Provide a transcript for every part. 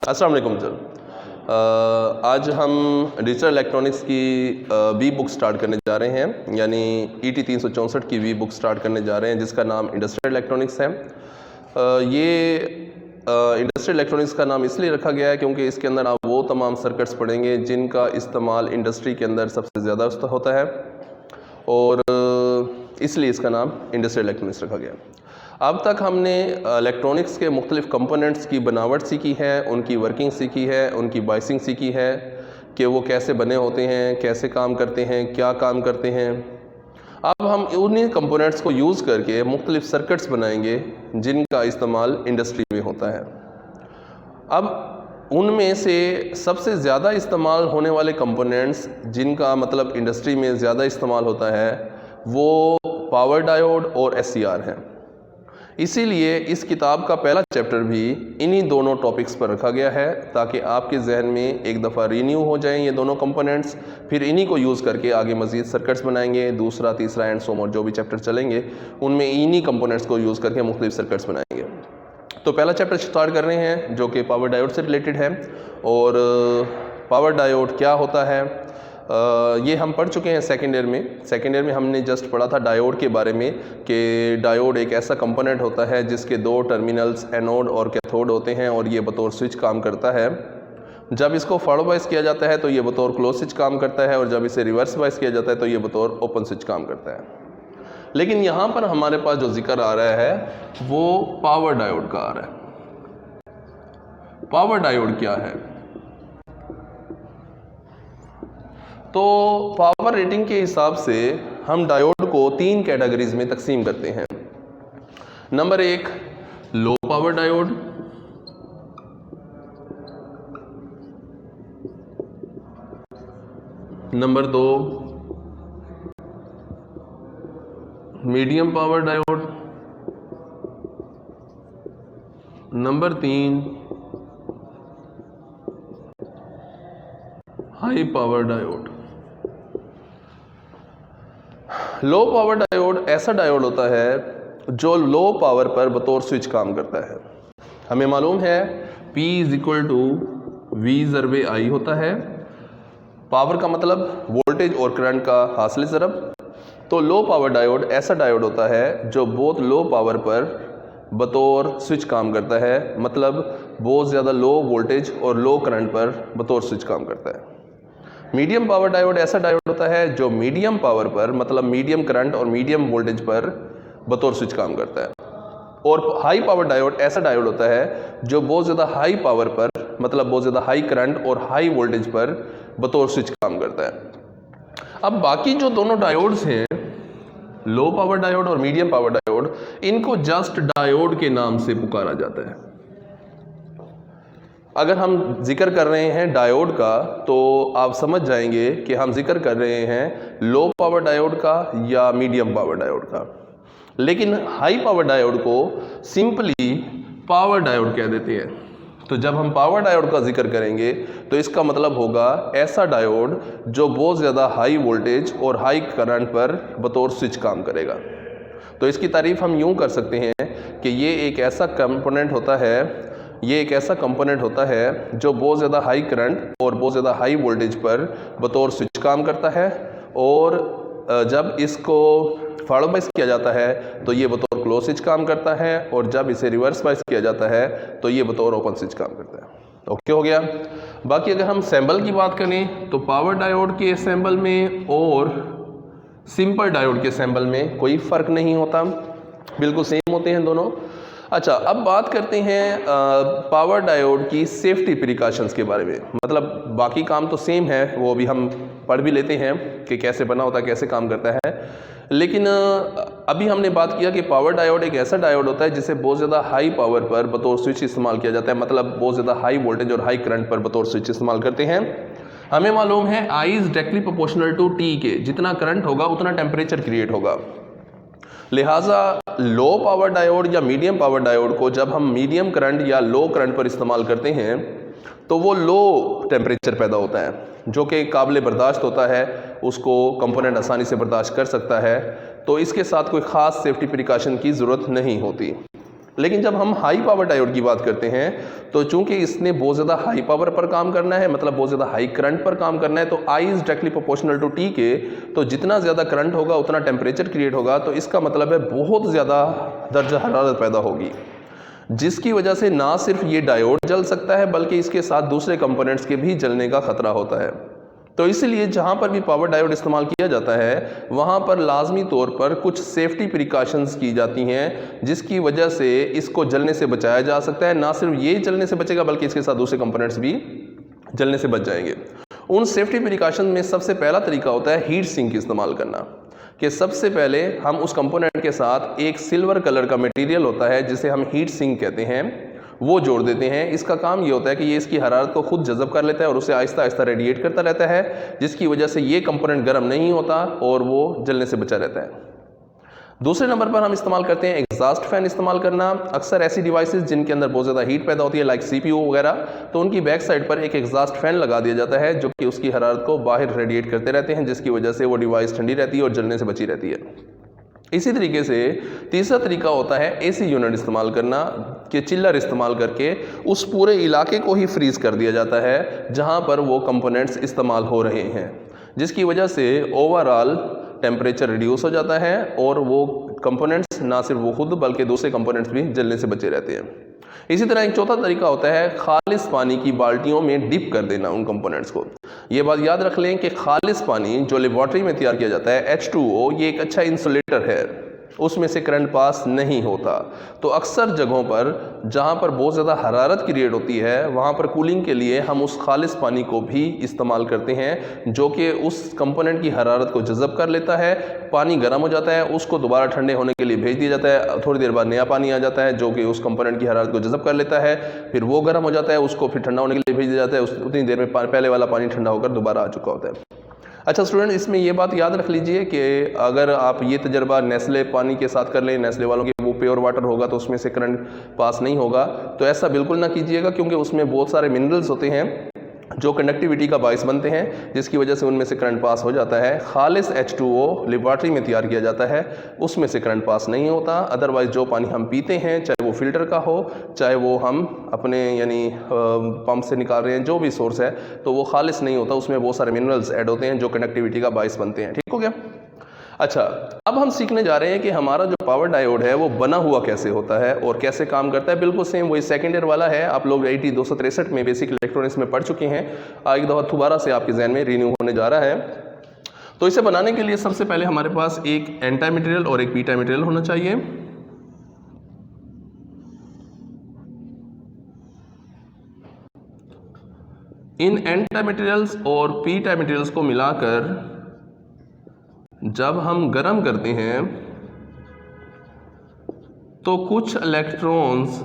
अस्सलाम वालेकुम सर। आज हम डिजिटल इलेक्ट्रॉनिक्स की वी बुक स्टार्ट करने जा रहे हैं, यानी ET 364 की वी बुक स्टार्ट करने जा रहे हैं जिसका नाम इंडस्ट्रियल इलेक्ट्रॉनिक्स है। ये इंडस्ट्रियल इलेक्ट्रॉनिक्स का नाम इसलिए रखा गया है क्योंकि इसके अंदर आप वो तमाम सर्किट्स पढ़ेंगे जिनका इस्तेमाल इंडस्ट्री के अंदर सबसे ज़्यादा होता है, और इसलिए इसका नाम इंडस्ट्रियल इलेक्ट्रॉनिक्स रखा गया। अब तक हमने इलेक्ट्रॉनिक्स के मुख्तलिफ कंपोनेंट्स की बनावट सीखी है, उनकी वर्किंग सीखी है, उनकी बाइसिंग सीखी है कि वो कैसे बने होते हैं, कैसे काम करते हैं, क्या काम करते हैं। अब हम उन्हीं कंपोनेंट्स को यूज़ करके मुख्तलिफ सर्किट्स बनाएंगे जिनका इस्तेमाल इंडस्ट्री में होता है। अब उनमें से सबसे ज़्यादा इस्तेमाल होने वाले कंपोनेंट्स जिनका मतलब इंडस्ट्री में ज़्यादा इस्तेमाल होता है वो पावर डायोड और SCR हैं। इसीलिए इस किताब का पहला चैप्टर भी इन्हीं दोनों टॉपिक्स पर रखा गया है ताकि आपके जहन में एक दफ़ा रीन्यू हो जाएं ये दोनों कंपोनेंट्स, फिर इन्हीं को यूज़ करके आगे मज़ीद सर्किट्स बनाएंगे। दूसरा, तीसरा एंड सो मोर जो भी चैप्टर चलेंगे उनमें इन्हीं कंपोनेंट्स को यूज़ करके मुख्तलिफ सर्किट्स बनाएंगे। तो पहला चैप्टर स्टार्ट कर रहे हैं जो कि पावर डायोड से रिलेटेड है। और पावर डायोड क्या होता है ये हम पढ़ चुके हैं सेकेंड ईयर में हमने जस्ट पढ़ा था डायोड के बारे में कि डायोड एक ऐसा कंपोनेंट होता है जिसके दो टर्मिनल्स एनोड और कैथोड होते हैं और ये बतौर स्विच काम करता है। जब इसको फॉरवर्ड बायस किया जाता है तो ये बतौर क्लोज स्विच काम करता है, और जब इसे रिवर्स बायस किया जाता है तो ये बतौर ओपन स्विच काम करता है। लेकिन यहाँ पर हमारे पास जो जिक्र आ रहा है वो पावर डायोड का आ रहा है। पावर डायोड क्या है? तो पावर रेटिंग के हिसाब से हम डायोड को 3 कैटेगरीज में तकसीम करते हैं। Number 1 low power diode, number 2 medium power diode, number 3 high power diode. Low power diode ऐसा डायोड होता है जो लो पावर पर बतौर स्विच काम करता है। हमें मालूम है P = V/I होता है। पावर का मतलब वोल्टेज और करंट का हासिल ज़रब। तो लो पावर डायोड ऐसा डायोड होता है जो बहुत लो पावर पर बतौर स्विच काम करता है, मतलब बहुत ज़्यादा लो वोल्टेज और लो करंट पर बतौर स्विच काम करता है। मीडियम पावर डायोड ऐसा डायोड होता है जो मीडियम पावर पर, मतलब मीडियम करंट और मीडियम वोल्टेज पर बतौर स्विच काम करता है। और हाई पावर डायोड ऐसा डायोड होता है जो बहुत ज़्यादा हाई पावर पर, मतलब बहुत ज़्यादा हाई करंट और हाई वोल्टेज पर बतौर स्विच काम करता है। अब बाकी जो दोनों डायोड्स हैं, लो पावर डायोड और मीडियम पावर डायोड, इनको जस्ट डायोड के नाम से पुकारा जाता है। अगर हम जिक्र कर रहे हैं डायोड का तो आप समझ जाएंगे कि हम जिक्र कर रहे हैं लो पावर डायोड का या मीडियम पावर डायोड का। लेकिन हाई पावर डायोड को सिंपली पावर डायोड कह देते हैं। तो जब हम पावर डायोड का जिक्र करेंगे तो इसका मतलब होगा ऐसा डायोड जो बहुत ज़्यादा हाई वोल्टेज और हाई करंट पर बतौर स्विच काम करेगा। तो इसकी तारीफ हम यूँ कर सकते हैं कि ये एक ऐसा कंपोनेंट होता है जो बहुत ज़्यादा हाई करंट और बहुत ज़्यादा हाई वोल्टेज पर बतौर स्विच काम करता है, और जब इसको फॉरवर्ड बायस किया जाता है तो ये बतौर क्लोज स्विच काम करता है, और जब इसे रिवर्स बायस किया जाता है तो ये बतौर ओपन स्विच काम करता है। ओके हो गया। बाकी अगर हम सैम्बल की बात करें तो पावर डायोड के सैम्बल में और सिंपल डायोड के सैम्बल में कोई फ़र्क नहीं होता, बिल्कुल सेम होते हैं दोनों। अच्छा, अब बात करते हैं पावर डायोड की सेफ्टी प्रिकॉशंस के बारे में। मतलब बाकी काम तो सेम है, वो भी हम पढ़ भी लेते हैं कि कैसे बना होता है, कैसे काम करता है। लेकिन अभी हमने बात किया कि पावर डायोड एक ऐसा डायोड होता है जिसे बहुत ज़्यादा हाई पावर पर बतौर स्विच इस्तेमाल किया जाता है, मतलब बहुत ज़्यादा हाई वोल्टेज और हाई करंट पर बतौर स्विच इस्तेमाल करते हैं। हमें मालूम है I is directly proportional to T के, जितना करंट होगा उतना टेम्परेचर क्रिएट होगा। लिहाजा लो पावर डायोड या मीडियम पावर डायोड को जब हम मीडियम करंट या लो करंट पर इस्तेमाल करते हैं तो वो लो टेम्परेचर पैदा होता है जो कि काबिल बर्दाश्त होता है, उसको कंपोनेंट आसानी से बर्दाश्त कर सकता है। तो इसके साथ कोई ख़ास सेफ्टी प्रिकॉशन की ज़रूरत नहीं होती। लेकिन जब हम हाई पावर डायोड की बात करते हैं तो चूंकि इसने बहुत ज़्यादा हाई पावर पर काम करना है, मतलब बहुत ज़्यादा हाई करंट पर काम करना है, तो I is directly proportional to T के, तो जितना ज़्यादा करंट होगा उतना टेम्परेचर क्रिएट होगा, तो इसका मतलब है बहुत ज़्यादा दर्जा हरारत पैदा होगी, जिसकी वजह से ना सिर्फ ये डायोड जल सकता है बल्कि इसके साथ दूसरे कंपोनेंट्स के भी जलने का खतरा होता है। तो इसलिए जहाँ पर भी पावर डायोड इस्तेमाल किया जाता है वहाँ पर लाजमी तौर पर कुछ सेफ्टी प्रिकॉशंस की जाती हैं, जिसकी वजह से इसको जलने से बचाया जा सकता है। ना सिर्फ ये जलने से बचेगा बल्कि इसके साथ दूसरे कंपोनेंट्स भी जलने से बच जाएंगे। उन सेफ्टी प्रिकॉशन में सबसे पहला तरीका होता है हीट सिंक इस्तेमाल करना, कि सबसे पहले हम उस कंपोनेंट के साथ एक सिल्वर कलर का मटेरियल होता है जिसे हम हीट सिंक कहते हैं, वो जोड़ देते हैं। इसका काम ये होता है कि ये इसकी हरारत को खुद जज़ब कर लेता है और उसे आहिस्ता आहिस्ता रेडिएट करता रहता है, जिसकी वजह से ये कंपोनेंट गर्म नहीं होता और वो जलने से बचा रहता है। दूसरे नंबर पर हम इस्तेमाल करते हैं एग्जॉस्ट फैन इस्तेमाल करना। अक्सर ऐसी डिवाइसेस जिनके अंदर बहुत ज़्यादा हीट पैदा होती है लाइक CPU वगैरह, तो उनकी बैक साइड पर एक एग्जॉस्ट फैन लगा दिया जाता है जो कि उसकी हरारत को बाहर रेडिएट करते रहते हैं, जिसकी वजह से वो डिवाइस ठंडी रहती है और जलने से बची रहती है। इसी तरीके से तीसरा तरीका होता है AC यूनिट इस्तेमाल करना, कि चिल्लर इस्तेमाल करके उस पूरे इलाके को ही फ्रीज कर दिया जाता है जहां पर वो कंपोनेंट्स इस्तेमाल हो रहे हैं, जिसकी वजह से ओवरऑल टेम्परेचर रिड्यूस हो जाता है और वो कंपोनेंट्स ना सिर्फ वो खुद बल्कि दूसरे कंपोनेंट्स भी जलने से बचे रहते हैं। इसी तरह एक चौथा तरीका होता है खालिस पानी की बाल्टियों में डिप कर देना उन कंपोनेंट्स को। ये बात याद रख लें कि खालिस पानी जो लेबॉर्ट्री में तैयार किया जाता है H2O, ये एक अच्छा इंसुलेटर है, उसमें से करंट पास नहीं होता। तो अक्सर जगहों पर जहाँ पर बहुत ज़्यादा हरारत क्रिएट होती है वहाँ पर कूलिंग के लिए हम उस खालिस पानी को भी इस्तेमाल करते हैं, जो कि उस कंपोनेंट की हरारत को जज़ब कर लेता है। पानी गर्म हो जाता है, उसको दोबारा ठंडे होने के लिए भेज दिया जाता है, थोड़ी देर बाद नया पानी आ जाता है जो कि उस कंपोनेंट की हरारत को जज़ब कर लेता है, फिर वो गर्म हो जाता है, उसको फिर ठंडा होने के लिए भेज दिया जाता है, उतनी देर में पहले वाला पानी ठंडा होकर दोबारा आ चुका होता है। अच्छा स्टूडेंट, इसमें ये बात याद रख लीजिए कि अगर आप ये तजर्बा नेस्ले पानी के साथ कर लें, नेस्ले वालों के वो प्योर वाटर होगा तो उसमें से करंट पास नहीं होगा, तो ऐसा बिल्कुल ना कीजिएगा, क्योंकि उसमें बहुत सारे मिनरल्स होते हैं जो कंडक्टिविटी का बायस बनते हैं, जिसकी वजह से उनमें से करंट पास हो जाता है। खालिस H2O लेबॉर्ट्री में तैयार किया जाता है, उसमें से करंट पास नहीं होता। अदरवाइज़ जो पानी हम पीते हैं, चाहे वो फिल्टर का हो, चाहे वो हम अपने यानी पंप से निकाल रहे हैं, जो भी सोर्स है, तो वो खालिस नहीं होता, उसमें बहुत सारे मिनरल्स ऐड होते हैं जो कंडक्टिविटी का बायस बनते हैं। ठीक हो गया। अच्छा, अब हम सीखने जा रहे हैं कि हमारा जो पावर डायोड है वो बना हुआ कैसे होता है और कैसे काम करता है। बिल्कुल सेम वही सेकेंड ईयर वाला है, आप लोग 263 में बेसिक इलेक्ट्रॉनिक्स में पढ़ चुके हैं। एक दफ़ा दोबारा से आपके जहन में रिन्यू होने जा रहा है। तो इसे बनाने के लिए सबसे पहले हमारे पास एक एन टाइप मटेरियल और एक पी टाइप मटेरियल होना चाहिए। इन एन टाइप मटेरियल्स और पी टाइप मटेरियल्स को मिलाकर जब हम गर्म करते हैं तो कुछ इलेक्ट्रॉन्स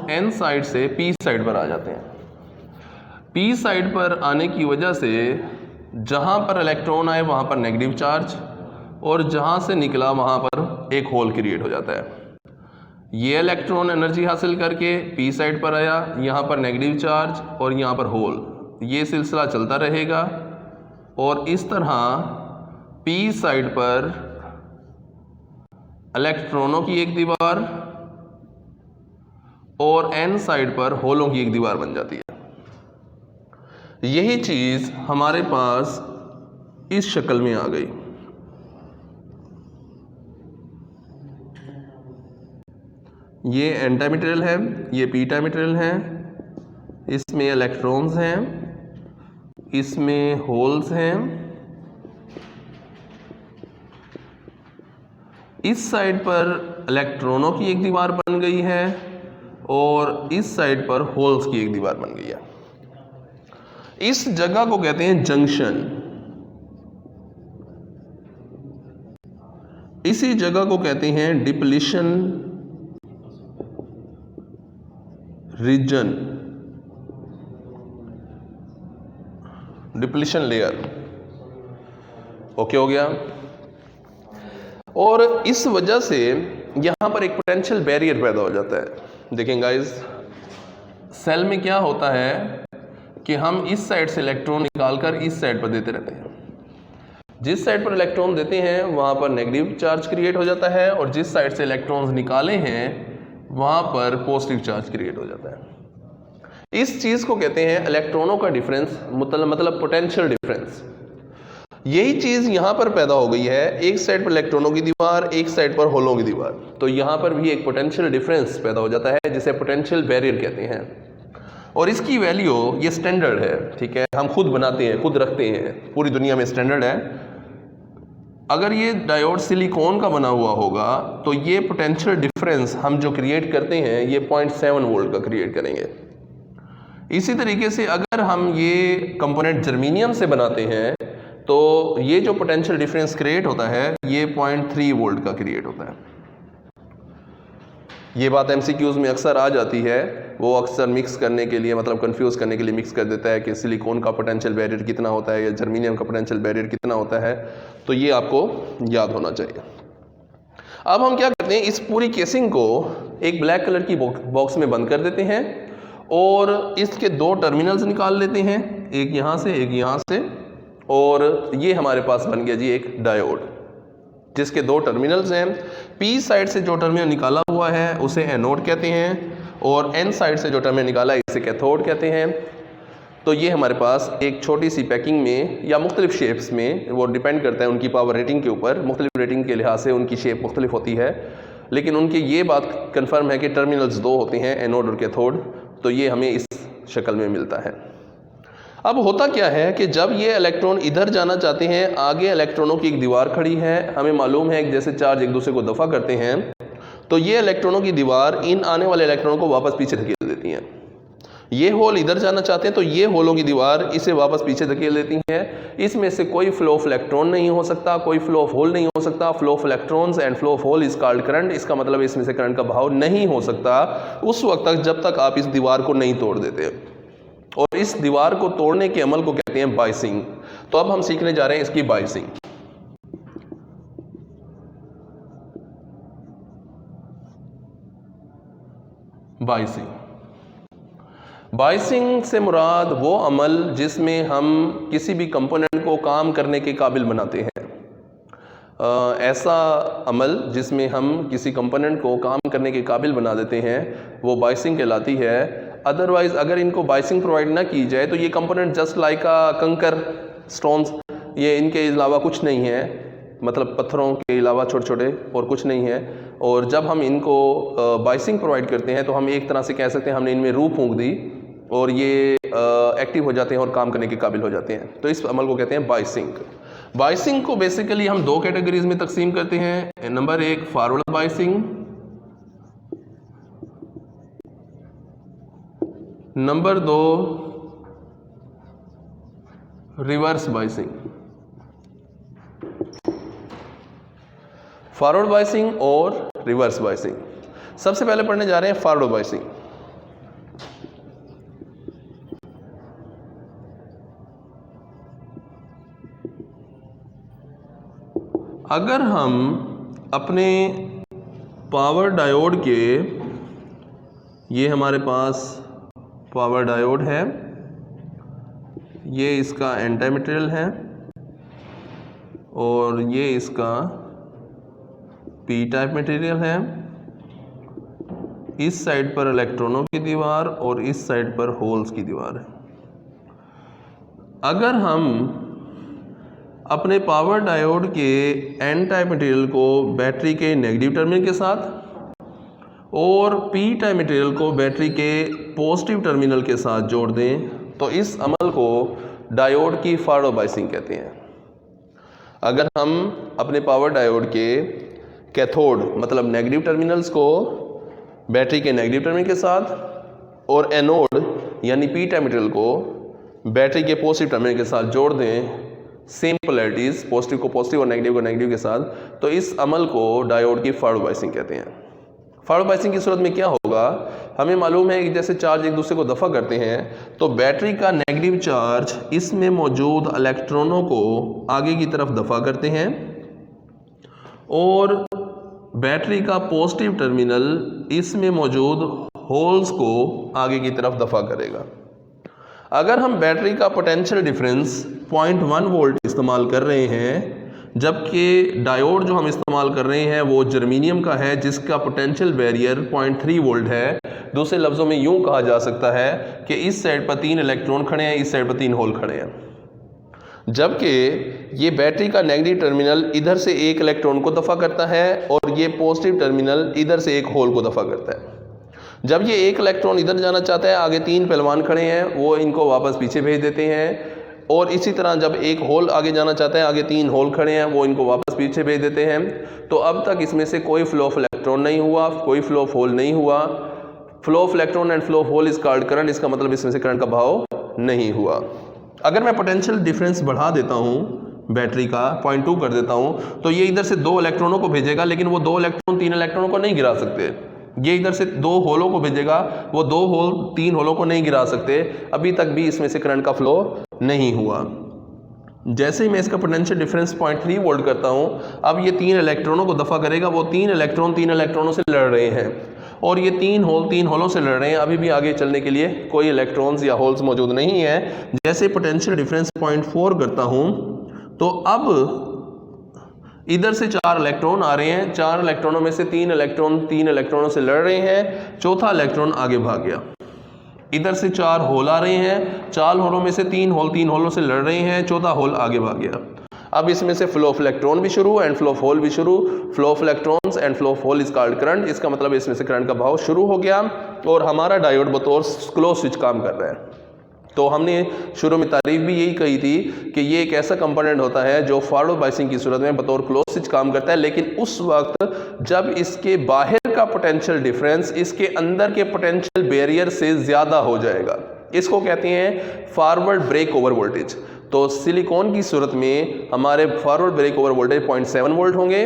एन साइड से पी साइड पर आ जाते हैं। पी साइड पर आने की वजह से जहां पर इलेक्ट्रॉन आए वहां पर नेगेटिव चार्ज और जहां से निकला वहां पर एक होल क्रिएट हो जाता है। ये इलेक्ट्रॉन एनर्जी हासिल करके पी साइड पर आया, यहाँ पर नेगेटिव चार्ज और यहाँ पर होल, ये सिलसिला चलता रहेगा और इस तरह पी साइड पर इलेक्ट्रॉनों की एक दीवार और एन साइड पर होलों की एक दीवार बन जाती है। यही चीज़ हमारे पास इस शक्ल में आ गई। ये एन टाइप मटेरियल है, ये पी टाइप मटेरियल है, इसमें इलेक्ट्रॉन्स हैं, इसमें होल्स हैं। इस साइड पर इलेक्ट्रॉनों की एक दीवार बन गई है और इस साइड पर होल्स की एक दीवार बन गई है। इस जगह को कहते हैं जंक्शन। इसी जगह को कहते हैं depletion region, depletion layer. Okay हो गया। और इस वजह से यहां पर एक पोटेंशियल बैरियर पैदा हो जाता है। देखें गाइस, सेल में क्या होता है कि हम इस साइड से इलेक्ट्रॉन निकालकर इस साइड पर देते रहते हैं। जिस साइड पर इलेक्ट्रॉन देते हैं वहाँ पर नेगेटिव चार्ज क्रिएट हो जाता है और जिस साइड से इलेक्ट्रॉन्स निकाले हैं वहाँ पर पॉजिटिव चार्ज क्रिएट हो जाता है। इस चीज़ को कहते हैं इलेक्ट्रॉनों का डिफरेंस, मतलब पोटेंशियल डिफरेंस। यही चीज़ यहाँ पर पैदा हो गई है, एक साइड पर इलेक्ट्रॉनों की दीवार, एक साइड पर होलों की दीवार, तो यहाँ पर भी एक पोटेंशियल डिफरेंस पैदा हो जाता है जिसे पोटेंशियल बैरियर कहते हैं। और इसकी वैल्यू ये स्टैंडर्ड है, ठीक है, हम खुद बनाते हैं, खुद रखते हैं, पूरी दुनिया में स्टैंडर्ड है। अगर ये डायोड सिलिकॉन का बना हुआ होगा तो ये पोटेंशियल डिफरेंस हम जो क्रिएट करते हैं ये 0.7 वोल्ट का क्रिएट करेंगे। इसी तरीके से अगर हम ये कंपोनेंट जर्मेनियम से बनाते हैं तो ये जो पोटेंशियल डिफरेंस क्रिएट होता है ये 0.3 वोल्ट का क्रिएट होता है। ये बात एमसीक्यूज में अक्सर आ जाती है, वो अक्सर मिक्स करने के लिए, मतलब कंफ्यूज करने के लिए मिक्स कर देता है कि सिलिकॉन का पोटेंशियल बैरियर कितना होता है या जर्मेनियम का पोटेंशियल बैरियर कितना होता है, तो ये आपको याद होना चाहिए। अब हम क्या करते हैं, इस पूरी केसिंग को एक ब्लैक कलर की बॉक्स में बंद कर देते हैं और इसके दो टर्मिनल्स निकाल लेते हैं, एक यहाँ से एक यहाँ से, और ये हमारे पास बन गया जी एक डायोड जिसके दो टर्मिनल्स हैं। पी साइड से जो टर्मिनल निकाला हुआ है उसे एनोड कहते हैं और एन साइड से जो टर्मिनल निकाला है इसे कैथोड कहते हैं। तो ये हमारे पास एक छोटी सी पैकिंग में या मुख्तलिफ शेप्स में, वो डिपेंड करता है उनकी पावर रेटिंग के ऊपर, मुख्तलिफ रेटिंग के लिहाज से उनकी शेप मुख्तलिफ होती है, लेकिन उनकी ये बात कन्फर्म है कि टर्मिनल्स दो होते हैं, एनोड और कैथोड। तो ये हमें इस शक्ल में मिलता है। अब होता क्या है कि जब ये इलेक्ट्रॉन इधर जाना चाहते हैं, आगे इलेक्ट्रॉनों की एक दीवार खड़ी है, हमें मालूम है कि जैसे चार्ज एक दूसरे को दफा करते हैं तो ये इलेक्ट्रॉनों की दीवार इन आने वाले इलेक्ट्रॉनों को वापस पीछे धकेल देती हैं। ये होल इधर जाना चाहते हैं तो ये होलों की दीवार इसे वापस पीछे धकेल देती है। इसमें से कोई फ्लो ऑफ इलेक्ट्रॉन नहीं हो सकता, कोई फ्लो ऑफ होल नहीं हो सकता। Flow of electrons and flow of hole is called current. इसका मतलब इसमें से करंट का बहाव नहीं हो सकता उस वक्त तक जब तक आप इस दीवार को नहीं तोड़ देते, और इस दीवार को तोड़ने के अमल को कहते हैं बाइसिंग। तो अब हम सीखने जा रहे हैं इसकी बाइसिंग। बाइसिंग से मुराद वो अमल जिसमें हम किसी भी कंपोनेंट को काम करने के काबिल बनाते हैं। ऐसा अमल जिसमें हम किसी कंपोनेंट को काम करने के काबिल बना देते हैं वो बाइसिंग कहलाती है। अदरवाइज अगर इनको बाइसिंग प्रोवाइड ना की जाए तो ये कंपोनेंट जस्ट लाइक अ कंकर स्टोन्स, ये इनके अलावा कुछ नहीं है, मतलब पत्थरों के अलावा छोटे छोटे और कुछ नहीं है। और जब हम इनको बाइसिंग प्रोवाइड करते हैं तो हम एक तरह से कह सकते हैं हमने इनमें रूह फूंक दी और ये एक्टिव हो जाते हैं और काम करने के काबिल हो जाते हैं। तो इस अमल को कहते हैं बाइसिंग। बाइसिंग को बेसिकली हम दो कैटेगरीज में तकसीम करते हैं। नंबर एक फॉरवर्ड बाइसिंग, नंबर दो रिवर्स बाइसिंग। फॉरवर्ड बाइसिंग और रिवर्स बाइसिंग। सबसे पहले पढ़ने जा रहे हैं फॉरवर्ड बाइसिंग। अगर हम अपने पावर डायोड के, ये हमारे पास पावर डायोड है, ये इसका एन टाइप मटेरियल है और ये इसका पी टाइप मटेरियल है। इस साइड पर इलेक्ट्रॉनों की दीवार और इस साइड पर होल्स की दीवार है। अगर हम अपने पावर डायोड के एन टाइप मटेरियल को बैटरी के नेगेटिव टर्मिनल के साथ और पी टाइप मटेरियल को बैटरी के पॉजिटिव टर्मिनल के साथ जोड़ दें तो इस अमल को डायोड की फॉरवर्ड बाइसिंग कहते हैं। अगर हम अपने पावर डायोड के कैथोड मतलब नेगेटिव टर्मिनल्स को बैटरी के नेगेटिव टर्मिनल के साथ और एनोड यानी पी टाइप मटेरियल को बैटरी के पॉजिटिव टर्मिनल के साथ जोड़ दें, सेम पोलैरिटीज, पॉजिटिव को पॉजिटिव और नेगेटिव को नेगेटिव के साथ, तो इस अमल को डायोड की फॉरवर्ड बाइसिंग कहते हैं। फॉरवर्ड बाइसिंग की सूरत में क्या होगा, हमें मालूम है कि जैसे चार्ज एक दूसरे को दफा करते हैं तो बैटरी का नेगेटिव चार्ज इसमें मौजूद इलेक्ट्रॉनों को आगे की तरफ दफा करते हैं और बैटरी का पॉजिटिव टर्मिनल इसमें मौजूद होल्स को आगे की तरफ दफा करेगा। अगर हम बैटरी का पोटेंशियल डिफरेंस 0.1 वोल्ट इस्तेमाल कर रहे हैं, जबकि डायोड जो हम इस्तेमाल कर रहे हैं वो जर्मेनियम का है जिसका पोटेंशियल बैरियर 0.3 वोल्ट है। दूसरे लफ्ज़ों में यूं कहा जा सकता है कि इस साइड पर 3 इलेक्ट्रॉन खड़े हैं, इस साइड पर 3 होल खड़े हैं, जबकि ये बैटरी का नेगेटिव टर्मिनल इधर से एक इलेक्ट्रॉन को दफ़ा करता है और ये पॉजिटिव टर्मिनल इधर से एक होल को दफ़ा करता है। जब ये एक इलेक्ट्रॉन इधर जाना चाहता है, आगे 3 पहलवान खड़े हैं, वो इनको वापस पीछे भेज देते हैं। और इसी तरह जब एक होल आगे जाना चाहता है, आगे 3 होल खड़े हैं, वो इनको वापस पीछे भेज देते हैं। तो अब तक इसमें से कोई फ्लो ऑफ इलेक्ट्रॉन नहीं हुआ, कोई फ्लो ऑफ होल नहीं हुआ। Flow of electron and flow of hole is called current, इसका मतलब इसमें से करंट का बहाव नहीं हुआ। अगर मैं पोटेंशियल डिफरेंस बढ़ा देता हूँ, बैटरी का 0.2 कर देता हूँ, तो ये इधर से 2 इलेक्ट्रॉनों को भेजेगा, लेकिन वो 2 इलेक्ट्रॉन 3 इलेक्ट्रॉनों को नहीं गिरा सकते। ये इधर से 2 होलों को भेजेगा, वो 2 होल 3 होलों को नहीं गिरा सकते। अभी तक भी इसमें से करंट का फ्लो नहीं हुआ। जैसे ही मैं इसका पोटेंशियल डिफरेंस 0.3 वोल्ट करता हूँ, अब ये 3 इलेक्ट्रॉनों को दफ़ा करेगा। वो 3 इलेक्ट्रॉन 3 इलेक्ट्रॉनों से लड़ रहे हैं और ये 3 होल 3 होलों से लड़ रहे हैं। अभी भी आगे चलने के लिए कोई इलेक्ट्रॉन्स या होल्स मौजूद नहीं है। जैसे पोटेंशियल डिफरेंस 0.4 करता हूँ, तो अब इधर से 4 इलेक्ट्रॉन आ रहे हैं। 4 इलेक्ट्रॉनों में से 3 इलेक्ट्रॉन 3 इलेक्ट्रॉनों से लड़ रहे हैं, चौथा इलेक्ट्रॉन आगे भाग गया। इधर से 4 होल आ रहे हैं, 4 होलों में से 3 होल 3 होलों से लड़ रहे हैं, चौथा होल आगे भाग गया। अब इसमें से फ्लो ऑफ इलेक्ट्रॉन भी शुरू एंड फ्लो ऑफ होल भी शुरू। Flow of electrons and flow of hole is called current. इसका मतलब इसमें से करंट का बहाव शुरू हो गया और हमारा डायोड बतौर क्लोज स्विच काम कर रहा है। तो हमने शुरू में तारीफ भी यही कही थी कि ये एक ऐसा कंपोनेंट होता है जो फॉरवर्ड बायसिंग की सूरत में बतौर क्लोज स्विच काम करता है, लेकिन उस वक्त जब इसके बाहर का पोटेंशियल डिफरेंस इसके अंदर के पोटेंशियल बैरियर से ज़्यादा हो जाएगा। इसको कहते हैं फॉरवर्ड ब्रेक ओवर वोल्टेज। तो सिलिकॉन की सूरत में हमारे forward break over voltage 0.7 volt होंगे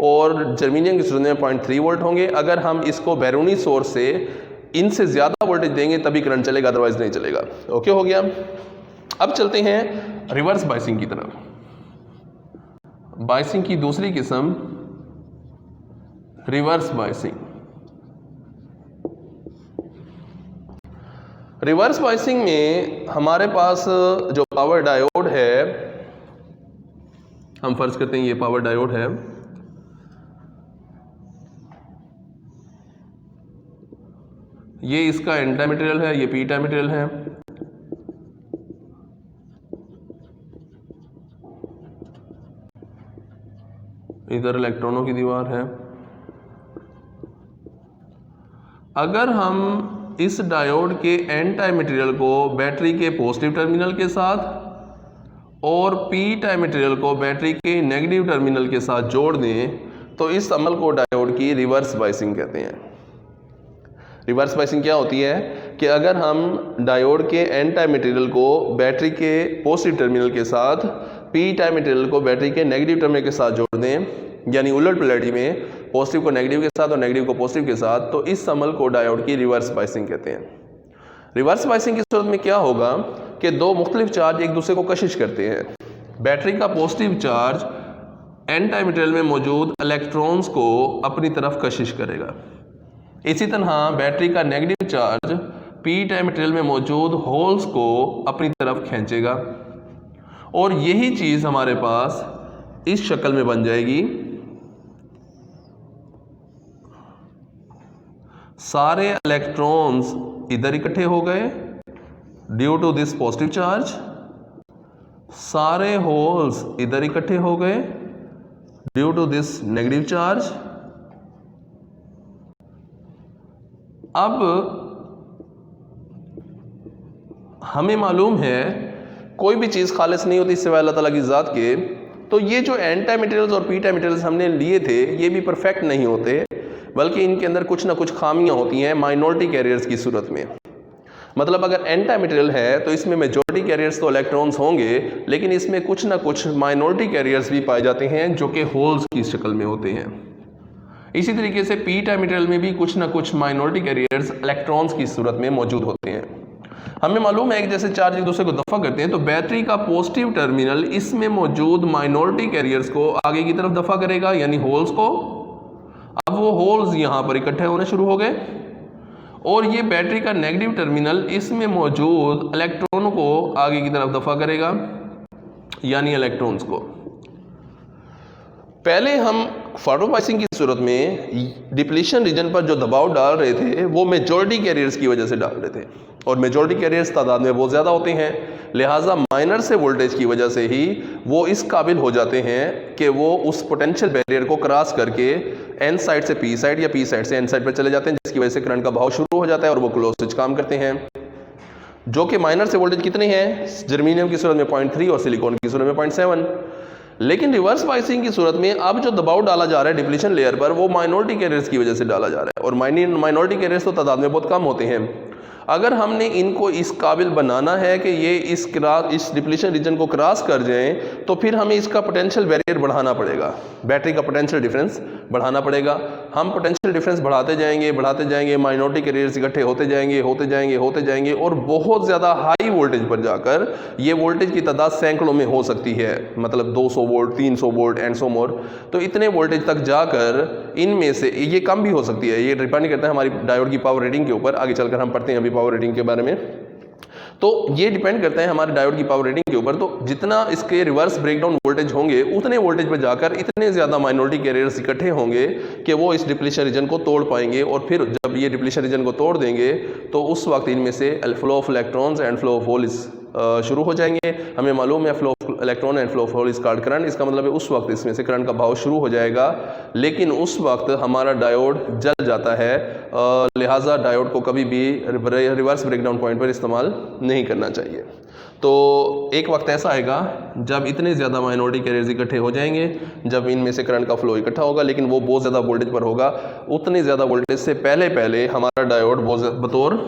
और जर्मेनियम की सूरत में 0.3 वोल्ट होंगे। अगर हम इसको बैरूनी सोर्स से इनसे ज़्यादा वोल्टेज देंगे तभी करंट चलेगा, अदरवाइज नहीं चलेगा। ओके हो गया। अब चलते हैं रिवर्स बायसिंग की तरफ। बायसिंग की दूसरी किस्म रिवर्स बायसिंग। रिवर्स बायसिंग में हमारे पास जो पावर डायोड है, हम फर्ज करते हैं ये पावर डायोड है। ये इसका एन टाइप मटेरियल है, ये पी टाइप मटेरियल है। इधर इलेक्ट्रॉनों की दीवार है। अगर हम इस डायोड के एन टाइप मटेरियल को बैटरी के पॉजिटिव टर्मिनल के साथ और पी टाइप मटेरियल को बैटरी के नेगेटिव टर्मिनल के साथ जोड़ दें, तो इस अमल को डायोड की रिवर्स बायसिंग कहते हैं। रिवर्स बायसिंग क्या होती है कि अगर हम डायोड के एन टाइप मटेरियल को बैटरी के पॉजिटिव टर्मिनल के साथ, पी टाइप मटेरियल को बैटरी के नेगेटिव टर्मिनल के साथ जोड़ दें, यानी उलट पोलैरिटी में पॉजिटिव को नेगेटिव के साथ और नेगेटिव को पॉजिटिव के साथ, तो इस अमल को डायोड की रिवर्स बायसिंग कहते हैं। रिवर्स बायसिंग की सूरत में क्या होगा कि 2 मुख्तलिफ चार्ज एक दूसरे को कशिश करते हैं। बैटरी का positive charge N type material में मौजूद इलेक्ट्रॉन्स को अपनी तरफ कशिश करेगा। इसी तरह बैटरी का negative charge P type material में मौजूद होल्स को अपनी तरफ खींचेगा और यही चीज़ हमारे पास इस शक्ल में बन जाएगी। सारे इलेक्ट्रॉन्स इधर इकट्ठे हो गए due to this positive charge, सारे होल्स इधर इकट्ठे हो गए due to this negative charge. अब हमें मालूम है कोई भी चीज़ खालिस नहीं होती सिवाय अल्लाह ताला की ज़ात के। तो ये जो एन टाइप मटेरियल्स और पी टाइप मटेरियल्स हमने लिए थे, ये भी परफेक्ट नहीं होते, बल्कि इनके अंदर कुछ ना कुछ खामियां होती हैं माइनॉरिटी कैरियर्स की सूरत में। मतलब अगर एन टाइप मटेरियल है तो इसमें मेजॉरिटी कैरियर्स तो इलेक्ट्रॉन्स होंगे, लेकिन इसमें कुछ ना कुछ माइनॉरिटी कैरियर्स भी पाए जाते हैं जो कि होल्स की शक्ल में होते हैं। इसी तरीके से पी टाइप मटेरियल में भी कुछ ना कुछ माइनॉरिटी कैरियर्स इलेक्ट्रॉन्स की सूरत में मौजूद होते हैं। हमें मालूम है कि जैसे चार्ज एक दूसरे को दफा करते हैं तो बैटरी का पॉजिटिव टर्मिनल इसमें मौजूद माइनॉरिटी कैरियर्स को आगे की तरफ दफा करेगा, यानी होल्स को। अब वो होल्स यहाँ पर इकट्ठे होने शुरू हो गए और ये बैटरी का नेगेटिव टर्मिनल इसमें मौजूद इलेक्ट्रॉनों को आगे की तरफ दफा करेगा, यानी इलेक्ट्रॉन्स को। पहले हम फॉरवर्ड बायसिंग की सूरत में डिप्लीशन रीजन पर जो दबाव डाल रहे थे वो मेजॉरिटी कैरियर्स की वजह से डाल रहे थे, और मेजॉरिटी कैरियर्स तादाद में बहुत ज़्यादा होते हैं, लिहाजा माइनर से वोल्टेज की वजह से ही वो इस काबिल हो जाते हैं कि वो उस पोटेंशियल बैरियर को क्रॉस करके एन साइड से पी साइड या पी साइड से एन साइड पर चले जाते हैं, जिसकी वजह से करंट का बहाव शुरू हो जाता है और वो क्लोज स्विच काम करते हैं। जो कि माइनर से वोल्टेज कितने हैं? जर्मीनियम की सूरत में 0.3 और सिलिकॉन की सूरत में 0.7। लेकिन रिवर्स बायसिंग की सूरत में अब जो दबाव डाला जा रहा है डिप्लीशन लेयर पर वो माइनॉरिटी कैरियर्स की वजह से डाला जा रहा है, और माइनॉरिटी कैरियर्स तो तादाद में बहुत कम होते हैं। अगर हमने इनको इस काबिल बनाना है कि ये इस डिप्लीशन रीजन को क्रॉस कर जाएं, तो फिर हमें इसका पोटेंशियल बैरियर बढ़ाना पड़ेगा, बैटरी का पोटेंशियल डिफरेंस बढ़ाना पड़ेगा। हम पोटेंशियल डिफरेंस बढ़ाते जाएंगे, माइनॉरिटी कैरियर्स इकट्ठे होते जाएंगे और बहुत ज़्यादा हाई वोल्टेज पर जाकर ये वोल्टेज की तादाद सैकड़ों में हो सकती है, मतलब 200 वोल्ट, 300 वोल्ट एंड सो मोर। तो इतने वोल्टेज तक जाकर इनमें से ये कम भी हो सकती है, ये डिपेंड करता है हमारी डायोड की पावर रेटिंग के ऊपर। आगे चलकर हम पढ़ते हैं अभी पावर रेटिंग के बारे में। तो ये डिपेंड करता है हमारे डायोड की पावर रेटिंग के ऊपर। तो जितना इसके रिवर्स ब्रेकडाउन वोल्टेज होंगे उतने वोल्टेज पर जाकर इतने ज़्यादा माइनॉरिटी कैरियर्स इकट्ठे होंगे कि वो इस डिप्लीशन रीजन को तोड़ पाएंगे, और फिर जब ये डिप्लीशन रीजन को तोड़ देंगे तो उस वक्त इनमें से flow of electrons and flow of holes शुरू हो जाएंगे। हमें मालूम है flow of electron and flow of hole is called current. इसका मतलब है उस वक्त इसमें से करंट का बहाव शुरू हो जाएगा, लेकिन उस वक्त हमारा डायोड जल जाता है। लिहाजा डायोड को कभी भी रिवर्स ब्रेकडाउन पॉइंट पर इस्तेमाल नहीं करना चाहिए। तो एक वक्त ऐसा आएगा जब इतने ज़्यादा माइनॉरिटी कैरियर्स इकट्ठे हो जाएंगे, जब इनमें से करंट का फ्लो इकट्ठा होगा, लेकिन वो बहुत ज़्यादा वोल्टेज पर होगा। उतनी ज़्यादा वोल्टेज से पहले हमारा डायोड बतौर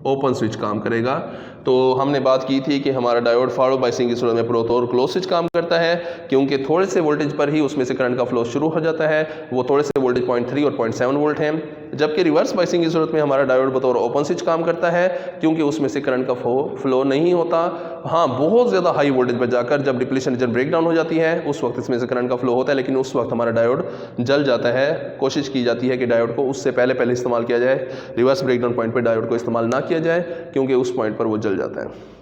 ओपन स्विच काम करेगा। तो हमने बात की थी कि हमारा डायोड फॉरवर्ड बायसिंग की सूरत में बतौर क्लोज स्विच काम करता है, क्योंकि थोड़े से वोल्टेज पर ही उसमें से करंट का फ्लो शुरू हो जाता है। वो थोड़े से वोल्टेज 0.3 और 0.7 वोल्ट हैं। जबकि रिवर्स बायसिंग की सूरत में हमारा डायोड बतौर ओपन स्विच काम करता है, क्योंकि उसमें से करंट का फ्लो नहीं होता। हाँ, बहुत ज़्यादा हाई वोल्टेज पर जाकर जब डिप्लीशन रीजन ब्रेकडाउन हो जाती है उस वक्त इसमें से करंट का फ्लो होता है, लेकिन उस वक्त हमारा डायोड जल जाता है। कोशिश की जाती है कि डायोड को उससे पहले इस्तेमाल किया जाए, रिवर्स ब्रेकडाउन पॉइंट पर डायोड को इस्तेमाल ना किया जाए, क्योंकि उस पॉइंट पर वो जल जाता है।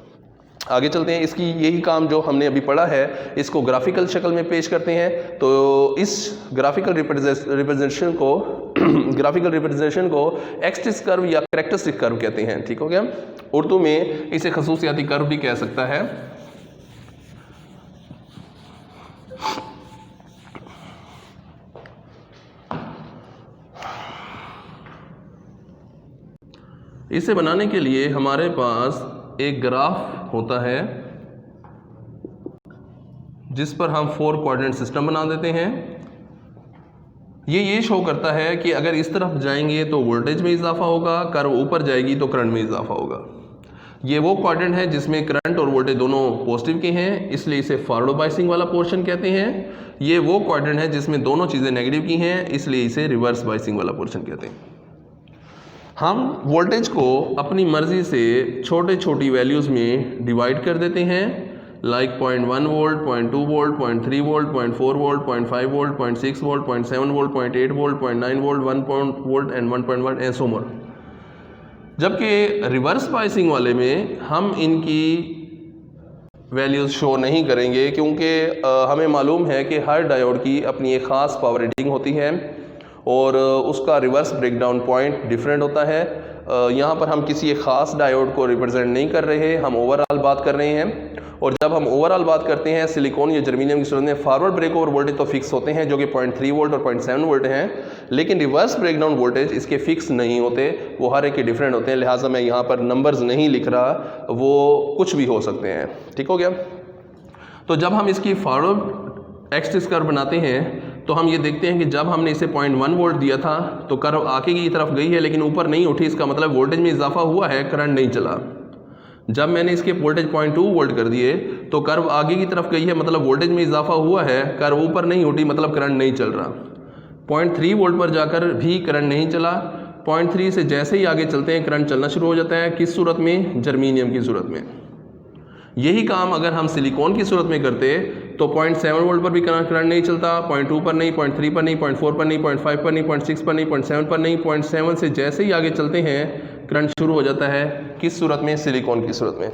आगे चलते हैं। इसकी यही काम जो हमने अभी पढ़ा है इसको ग्राफिकल शक्ल में पेश करते हैं। तो इस ग्राफिकल रिप्रेजेंटेशन को एक्सिस कर्व या कैरेक्टरिस्टिक कर्व कहते हैं। ठीक हो गया। उर्दू में इसे खसूसियाती कर्व भी कह सकता है। इसे बनाने के लिए हमारे पास एक ग्राफ होता है जिस पर हम 4 क्वाड्रेंट सिस्टम बना देते हैं। ये शो करता है कि अगर इस तरफ जाएंगे तो वोल्टेज में इजाफा होगा, कर्व ऊपर जाएगी तो करंट में इजाफा होगा। ये वो क्वाड्रेंट है जिसमें करंट और वोल्टेज दोनों पॉजिटिव के हैं, इसलिए इसे फॉरवर्ड बायसिंग वाला पोर्शन कहते हैं। ये वो क्वाड्रेंट है जिसमें दोनों चीज़ें नेगेटिव की हैं, इसलिए इसे रिवर्स बायसिंग वाला पोर्शन कहते हैं। हम वोल्टेज को अपनी मर्ज़ी से छोटी वैल्यूज़ में डिवाइड कर देते हैं, like 0.1 volt, 0.2 volt, 0.3 volt, 0.4 volt, 0.5 volt, 0.6 volt, 0.7 volt, 0.8 volt, 0.9 volt, 1 volt and 1.1 and so more. जबकि रिवर्स बायसिंग वाले में हम इनकी वैल्यूज़ शो नहीं करेंगे, क्योंकि हमें मालूम है कि हर डायोड की अपनी एक ख़ास पावर रेटिंग होती है और उसका रिवर्स ब्रेकडाउन पॉइंट डिफरेंट होता है। यहाँ पर हम किसी एक ख़ास डायोड को रिप्रेजेंट नहीं कर रहे, हम ओवरऑल बात कर रहे हैं। और जब हम ओवरऑल बात करते हैं सिलिकॉन या जर्मीनियम की सूरत में फॉरवर्ड ब्रेक ओवर वोल्टेज तो फिक्स होते हैं जो कि 0.3 वोल्ट और 0.7 वोल्ट हैं, लेकिन रिवर्स ब्रेकडाउन वोल्टेज इसके फिक्स नहीं होते, वो हर एक के डिफरेंट होते हैं। लिहाजा मैं यहाँ पर नंबर्स नहीं लिख रहा, वो कुछ भी हो सकते हैं। ठीक हो गया। तो जब हम इसकी फॉरवर्ड एक्सिस कर्व बनाते हैं तो हम ये देखते हैं कि जब हमने इसे 0.1 वोल्ट दिया था तो कर्व आगे की तरफ गई है लेकिन ऊपर नहीं उठी, इसका मतलब वोल्टेज में इजाफा हुआ है, करंट नहीं चला। जब मैंने इसके वोल्टेज 0.2 वोल्ट कर दिए तो कर्व आगे की तरफ गई है, मतलब वोल्टेज में इजाफा हुआ है, कर्व ऊपर नहीं उठी, मतलब करंट नहीं चल रहा। 0.3 वोल्ट पर जाकर भी करंट नहीं चला। 0.3 से जैसे ही आगे चलते हैं करंट चलना शुरू हो जाता है। किस सूरत में? जर्मीनियम की सूरत में। यही काम अगर हम सिलिकॉन की सूरत में करते तो 0.7 वोल्ट पर भी करंट नहीं चलता, 0.2 पर नहीं, 0.3 पर नहीं, 0.4 पर नहीं, 0.5 पर नहीं, 0.6 पर नहीं, 0.7 पर नहीं। 0.7 से जैसे ही आगे चलते हैं करंट शुरू हो जाता है, किस सूरत में? सिलिकॉन की सूरत में।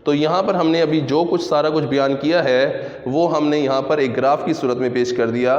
तो यहाँ पर हमने अभी जो कुछ सारा कुछ बयान किया है वो हमने यहाँ पर एक ग्राफ की सूरत में पेश कर दिया।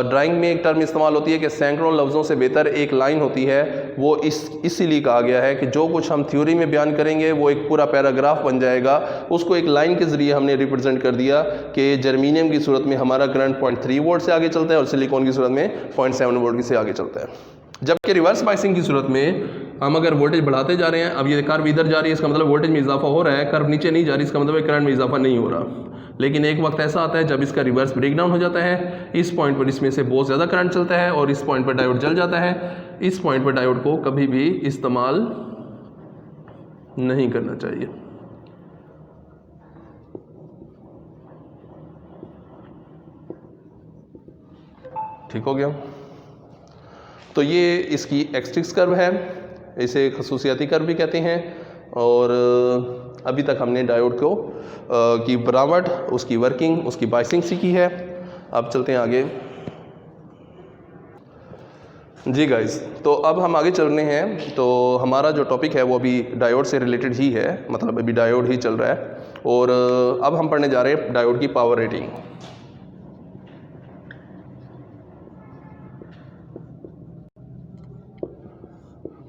ड्राइंग में एक टर्म इस्तेमाल होती है कि सैकड़ों लफ्ज़ों से बेहतर एक लाइन होती है, वो इसीलिए कहा गया है कि जो कुछ हम थ्योरी में बयान करेंगे वो एक पूरा पैराग्राफ बन जाएगा, उसको एक लाइन के ज़रिए हमने रिप्रेजेंट कर दिया कि जर्मीनियम की सूरत में हमारा करंट 0.3 वोल्ट से आगे चलता है और सिलिकॉन की सूरत में 0.7 वोल्ट से आगे चलता है। जबकि रिवर्स बाइसिंग की सूरत में हम अगर वोल्टेज बढ़ाते जा रहे हैं, अब ये कर्व इधर जा रही है, इसका मतलब वोल्टेज में इजाफा हो रहा है, कर्व नीचे नहीं जा रही, इसका मतलब करंट में इजाफा नहीं हो रहा। लेकिन एक वक्त ऐसा आता है जब इसका रिवर्स ब्रेकडाउन हो जाता है, इस पॉइंट पर इसमें से बहुत ज़्यादा करंट चलता है और इस पॉइंट पर डायोड जल जाता है। इस पॉइंट पर डायोड को कभी भी इस्तेमाल नहीं करना चाहिए। ठीक हो गया? तो ये इसकी एक्सिस कर्व है, इसे खसूसियाती कर्व भी कहते हैं। और अभी तक हमने डायोड को की बनावट, उसकी वर्किंग, उसकी बाइसिंग सीखी है। अब चलते हैं आगे। जी गाइस, तो अब हम आगे चल रहे हैं। तो हमारा जो टॉपिक है वो अभी डायोड से रिलेटेड ही है, मतलब अभी डायोड ही चल रहा है। और अब हम पढ़ने जा रहे हैं डायोड की पावर रेटिंग।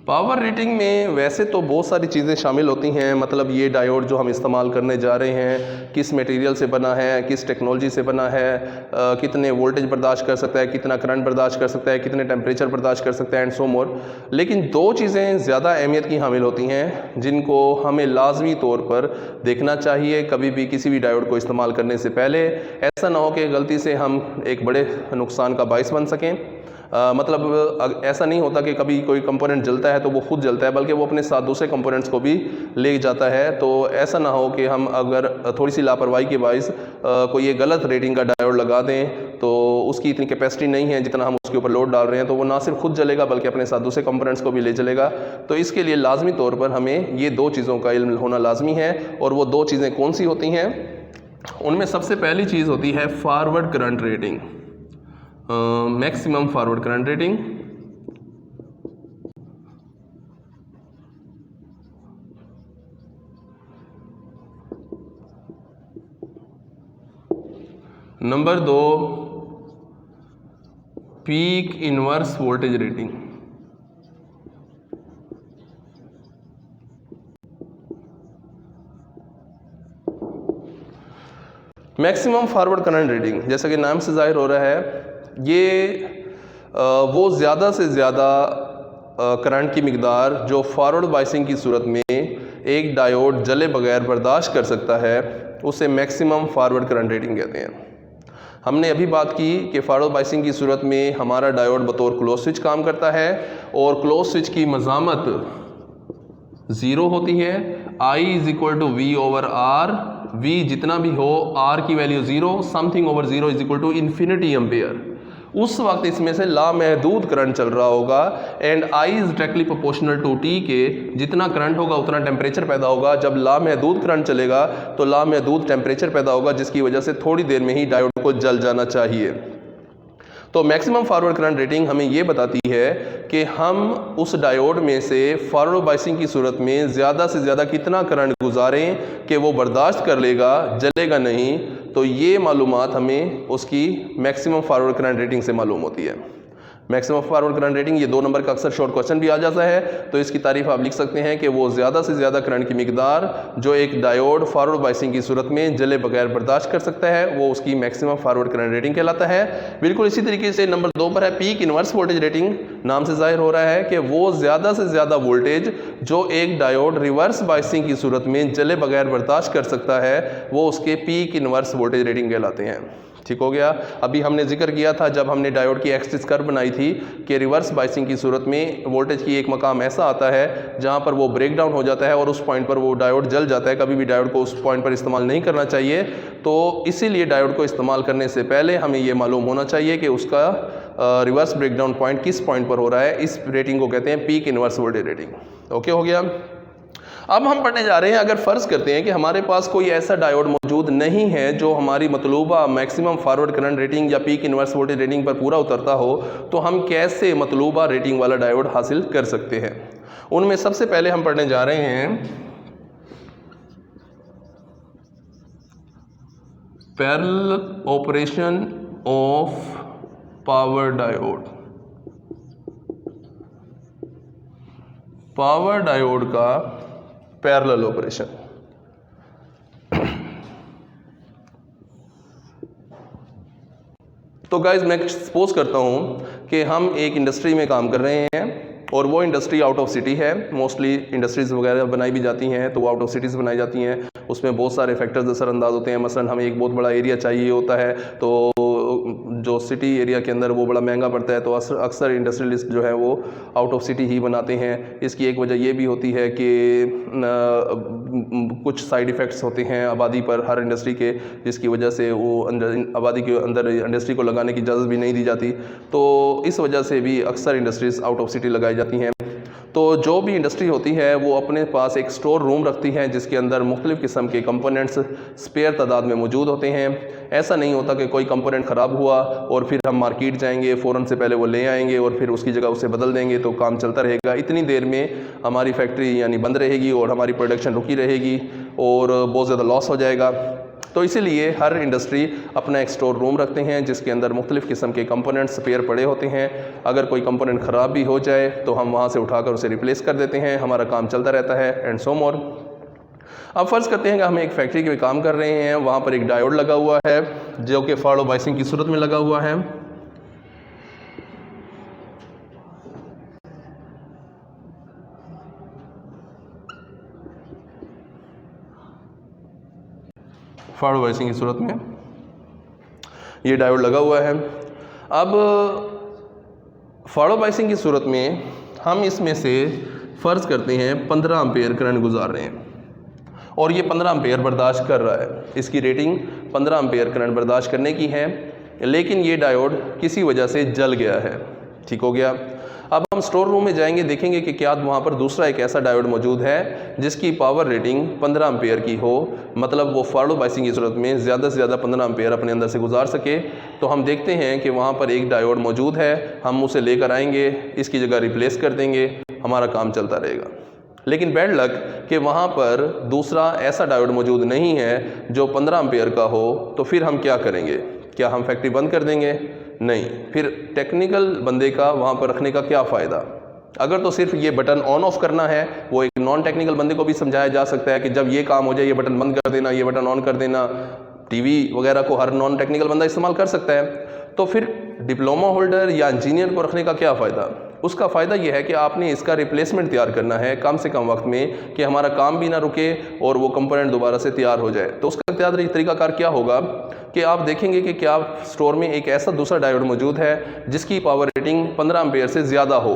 पावर रेटिंग में वैसे तो बहुत सारी चीज़ें शामिल होती हैं, मतलब ये डायोड जो हम इस्तेमाल करने जा रहे हैं किस मटेरियल से बना है, किस टेक्नोलॉजी से बना है, कितने वोल्टेज बर्दाश्त कर सकता है, कितना करंट बर्दाश्त कर सकता है, कितने टेम्परेचर बर्दाश्त कर सकता है एंड सो मोर। लेकिन दो चीज़ें ज़्यादा अहमियत की हामिल होती हैं जिनको हमें लाजमी तौर पर देखना चाहिए कभी भी किसी भी डायोड को इस्तेमाल करने से पहले। ऐसा ना हो कि गलती से हम एक बड़े नुकसान का बाइस बन सकें। मतलब ऐसा नहीं होता कि कभी कोई कंपोनेंट जलता है तो वो खुद जलता है, बल्कि वो अपने साथ दूसरे कंपोनेंट्स को भी ले जाता है। तो ऐसा ना हो कि हम अगर थोड़ी सी लापरवाही के बाइस कोई ये गलत रेटिंग का डायोड लगा दें तो उसकी इतनी कैपेसिटी नहीं है जितना हम उसके ऊपर लोड डाल रहे हैं, तो वो ना सिर्फ खुद जलेगा बल्कि अपने साथ दूसरे कंपोनेंट्स को भी ले चलेगा। तो इसके लिए लाजमी तौर पर हमें ये दो चीज़ों का इल्म होना लाजमी है। और वो दो चीज़ें कौन सी होती हैं? उनमें सबसे पहली चीज़ होती है forward current rating, maximum forward current rating. Number 2 peak inverse voltage rating. Maximum forward current rating जैसा कि नाम से जाहिर हो रहा है, ये वो ज़्यादा से ज़्यादा करंट की मिकदार जो फॉरवर्ड बाइसिंग की सूरत में एक डायोड जले बगैर बर्दाश्त कर सकता है उसे मैक्सिमम फॉरवर्ड करंट रेटिंग कहते हैं। हमने अभी बात की कि फॉरवर्ड बाइसिंग की सूरत में हमारा डायोड बतौर क्लोज स्विच काम करता है और क्लोज स्विच की मज़ामत ज़ीरो होती है। I = V/R, V जितना भी हो, R की value 0, something over 0 = infinity ampere. उस वक्त इसमें से लामहदूद करंट चल रहा होगा and I is directly proportional to T के जितना करंट होगा उतना टेम्परेचर पैदा होगा। जब लामहदूद करंट चलेगा तो लामहदूद टेम्परेचर पैदा होगा, जिसकी वजह से थोड़ी देर में ही डायोड को जल जाना चाहिए। तो मैक्सिमम फॉरवर्ड करंट रेटिंग हमें ये बताती है कि हम उस डायोड में से फॉरवर्ड बाइसिंग की सूरत में ज़्यादा से ज़्यादा कितना करंट गुजारें कि वो बर्दाश्त कर लेगा, जलेगा नहीं। तो ये मालूमात हमें उसकी मैक्सिमम फॉरवर्ड करंट रेटिंग से मालूम होती है। मैक्सिमम फॉरवर्ड करंट रेटिंग ये 2 नंबर का अक्सर शॉर्ट क्वेश्चन भी आ जाता है, तो इसकी तारीफ आप लिख सकते हैं कि वो ज़्यादा से ज़्यादा करंट की मिकदार जो एक डायोड फॉरवर्ड बाइसिंग की सूरत में जले बगैर बर्दाश्त कर सकता है वो उसकी मैक्सिमम फॉरवर्ड करंट रेटिंग कहलाता है। बिल्कुल इसी तरीके से नंबर 2 पर है पीक इनवर्स वोल्टेज रेटिंग। नाम से जाहिर हो रहा है कि वो ज़्यादा से ज़्यादा वोल्टेज जो एक डायोड रिवर्स बाइसिंग की सूरत में जले बगैर बर्दाश्त कर सकता है वो उसके पीक इनवर्स वोल्टेज रेटिंग कहलाते हैं। ठीक हो गया? अभी हमने जिक्र किया था जब हमने डायोड की एक्सिस कर्व बनाई थी कि रिवर्स बाइसिंग की सूरत में वोल्टेज की एक मकाम ऐसा आता है जहां पर वो ब्रेक डाउन हो जाता है और उस पॉइंट पर वो डायोड जल जाता है। कभी भी डायोड को उस पॉइंट पर इस्तेमाल नहीं करना चाहिए। तो इसीलिए डायोड को इस्तेमाल करने से पहले हमें ये मालूम होना चाहिए कि उसका रिवर्स ब्रेकडाउन पॉइंट किस पॉइंट पर हो रहा है। इस रेटिंग को कहते हैं peak inverse voltage rating. Okay हो गया? अब हम पढ़ने जा रहे हैं, अगर फ़र्ज़ करते हैं कि हमारे पास कोई ऐसा डायोड मौजूद नहीं है जो हमारी मतलूबा मैक्सिमम फॉरवर्ड करंट रेटिंग या पीक इन्वर्स वोल्टेज रेटिंग पर पूरा उतरता हो, तो हम कैसे मतलूबा रेटिंग वाला डायोड हासिल कर सकते हैं। उनमें सबसे पहले हम पढ़ने जा रहे हैं parallel operation of power diode. Power diode का पैरेलल ऑपरेशन। तो गाइज मैं सपोज करता हूं कि हम एक इंडस्ट्री में काम कर रहे हैं और वो इंडस्ट्री आउट ऑफ सिटी है। मोस्टली इंडस्ट्रीज़ वगैरह बनाई भी जाती हैं तो वो आउट ऑफ सिटीज़ बनाई जाती हैं, उसमें बहुत सारे फैक्टर्स असरअंदाज होते हैं। मसलन हमें एक बहुत बड़ा एरिया चाहिए होता है, तो जो सिटी एरिया के अंदर वो बड़ा महंगा पड़ता है, तो अक्सर इंडस्ट्रियलिस्ट जो है वो आउट ऑफ सिटी ही बनाते हैं। इसकी एक वजह ये भी होती है कि कुछ साइड इफ़ेक्ट्स होते हैं आबादी पर हर इंडस्ट्री के, जिसकी वजह से वो आबादी के अंदर इंडस्ट्री को लगाने की इजाज़त भी नहीं दी जाती। तो इस वजह से भी अक्सर इंडस्ट्रीज़ आउट ऑफ सिटी लगाई जाती हैं। तो जो भी इंडस्ट्री होती है वो अपने पास एक स्टोर रूम रखती है जिसके अंदर मुख्तलिफ़ किस्म के कंपोनेंट्स स्पेयर तादाद में मौजूद होते हैं। ऐसा नहीं होता कि कोई कंपोनेंट ख़राब हुआ और फिर हम मार्केट जाएंगे, फ़ौरन से पहले वो ले आएंगे और फिर उसकी जगह उसे बदल देंगे तो काम चलता रहेगा। इतनी देर में हमारी फैक्ट्री यानी बंद रहेगी और हमारी प्रोडक्शन रुकी रहेगी और बहुत ज़्यादा लॉस हो जाएगा। तो इसीलिए हर इंडस्ट्री अपना एक स्टोर रूम रखते हैं जिसके अंदर मुख्तलिफ़ किस्म के कंपोनेंट्स स्पेयर पड़े होते हैं। अगर कोई कंपोनेंट ख़राब भी हो जाए तो हम वहाँ से उठाकर उसे रिप्लेस कर देते हैं, हमारा काम चलता रहता है एंड सो मोर। अब फ़र्ज़ करते हैं कि हम एक फैक्ट्री में काम कर रहे हैं, वहाँ पर एक डायोड लगा हुआ है जो कि फॉरवर्ड बायसिंग की सूरत में लगा हुआ है। फॉरवर्ड बायसिंग की सूरत में ये डायोड लगा हुआ है। अब फॉरवर्ड बायसिंग की सूरत में हम इसमें से फ़र्ज़ करते हैं 15 एम्पेयर करंट गुजार रहे हैं और ये 15 एम्पेयर बर्दाश्त कर रहा है। इसकी रेटिंग 15 एम्पेयर करंट बर्दाश्त करने की है, लेकिन ये डायोड किसी वजह से जल गया है। ठीक हो गया। अब हम स्टोर रूम में जाएंगे, देखेंगे कि क्या वहाँ पर दूसरा एक ऐसा डायोड मौजूद है जिसकी पावर रेटिंग 15 एम्पेयर की हो, मतलब वो फॉरवर्ड बायसिंग की सूरत में ज़्यादा से ज़्यादा 15 एम्पेयर अपने अंदर से गुजार सके। तो हम देखते हैं कि वहाँ पर एक डायोड मौजूद है, हम उसे लेकर आएंगे, इसकी जगह रिप्लेस कर देंगे, हमारा काम चलता रहेगा। लेकिन बैड लक कि वहाँ पर दूसरा ऐसा डायोड मौजूद नहीं है जो 15 एम्पेयर का हो। तो फिर हम क्या करेंगे? क्या हम फैक्ट्री बंद कर देंगे? नहीं। फिर टेक्निकल बंदे का वहाँ पर रखने का क्या फ़ायदा? अगर तो सिर्फ ये बटन ऑन ऑफ करना है, वो एक नॉन टेक्निकल बंदे को भी समझाया जा सकता है कि जब ये काम हो जाए ये बटन बंद कर देना, ये बटन ऑन कर देना। टीवी वगैरह को हर नॉन टेक्निकल बंदा इस्तेमाल कर सकता है। तो फिर डिप्लोमा होल्डर या इंजीनियर को रखने का क्या फ़ायदा? उसका फ़ायदा यह है कि आपने इसका रिप्लेसमेंट तैयार करना है कम से कम वक्त में, कि हमारा काम भी ना रुके और वो कंपोनेंट दोबारा से तैयार हो जाए। तो उसका तरीकाकार क्या होगा कि आप देखेंगे कि क्या स्टोर में एक ऐसा दूसरा डायोड मौजूद है जिसकी पावर रेटिंग 15 एम्पेयर से ज़्यादा हो।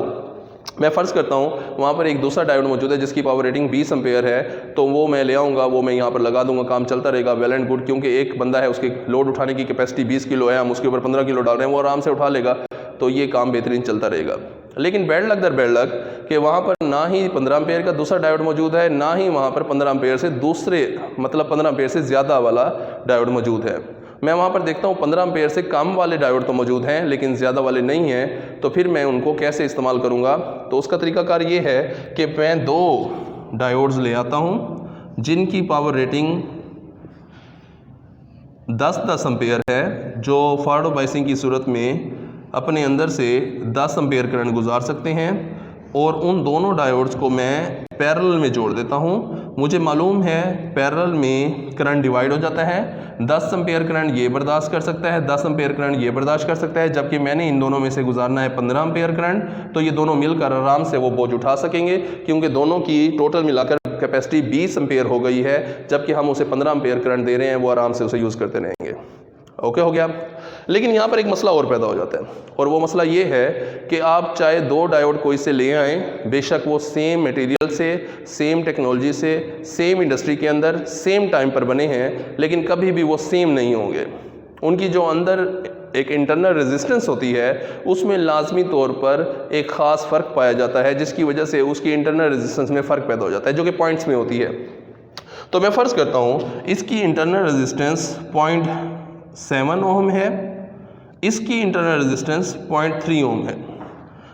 मैं फ़र्ज़ करता हूँ वहाँ पर एक दूसरा डायोड मौजूद है जिसकी पावर रेटिंग 20 एम्पेयर है, तो वो मैं ले आऊँगा, वो मैं यहाँ पर लगा दूँगा, काम चलता रहेगा, वेल एंड गुड। क्योंकि एक बंदा है, उसके लोड उठाने की कैपेसिटी 20 किलो है, हम उसके ऊपर 15 किलो डाल रहे हैं, वो आराम से उठा लेगा, तो ये काम बेहतरीन चलता रहेगा। लेकिन बैड लक दर बैड लक कि वहाँ पर ना ही 15 एम्पेयर का दूसरा डायोड मौजूद है, ना ही वहाँ पर 15 एम्पेयर से दूसरे मतलब 15 एम्पेयर से ज़्यादा वाला डायोड मौजूद है। मैं वहाँ पर देखता हूँ 15 एम्पेयर से कम वाले डायोड तो मौजूद हैं लेकिन ज़्यादा वाले नहीं हैं। तो फिर मैं उनको कैसे इस्तेमाल करूँगा? तो उसका तरीकाकार ये है कि मैं 2 डायोड्स ले आता हूँ जिनकी पावर रेटिंग 10-10 एम्पेयर है, जो फॉरवर्ड बायसिंग की सूरत में अपने अंदर से 10 एम्पेयर करंट गुजार सकते हैं, और उन दोनों डायोड्स को मैं पैरेलल में जोड़ देता हूं। मुझे मालूम है पैरेलल में करंट डिवाइड हो जाता है, 10 एम्पेयर करंट ये बर्दाश्त कर सकता है, 10 एम्पेयर करंट ये बर्दाश्त कर सकता है, जबकि मैंने इन दोनों में से गुजारना है 15 एम्पेयर करंट। तो ये दोनों मिलकर आराम से वो बोझ उठा सकेंगे क्योंकि दोनों की टोटल मिलाकर कैपेसिटी 20 एम्पेयर हो गई है, जबकि हम उसे 15 एम्पेयर करंट दे रहे हैं, वो आराम से उसे यूज़ करते रहेंगे। ओके हो गया। लेकिन यहाँ पर एक मसला और पैदा हो जाता है, और वो मसला ये है कि आप चाहे 2 डायोड कोई से ले आएँ, बेशक वो सेम मटेरियल से, सेम टेक्नोलॉजी से, सेम इंडस्ट्री के अंदर, सेम टाइम पर बने हैं, लेकिन कभी भी वो सेम नहीं होंगे। उनकी जो अंदर एक इंटरनल रेजिस्टेंस होती है उसमें लाजमी तौर पर एक ख़ास फ़र्क पाया जाता है, जिसकी वजह से उसकी इंटरनल रेजिस्टेंस में फ़र्क पैदा हो जाता है, जो कि पॉइंट्स में होती है। तो मैं फ़र्ज़ करता हूँ इसकी इंटरनल रेजिस्टेंस 0.7 ओम है, इसकी इंटरनल रेजिस्टेंस 0.3 ओम है।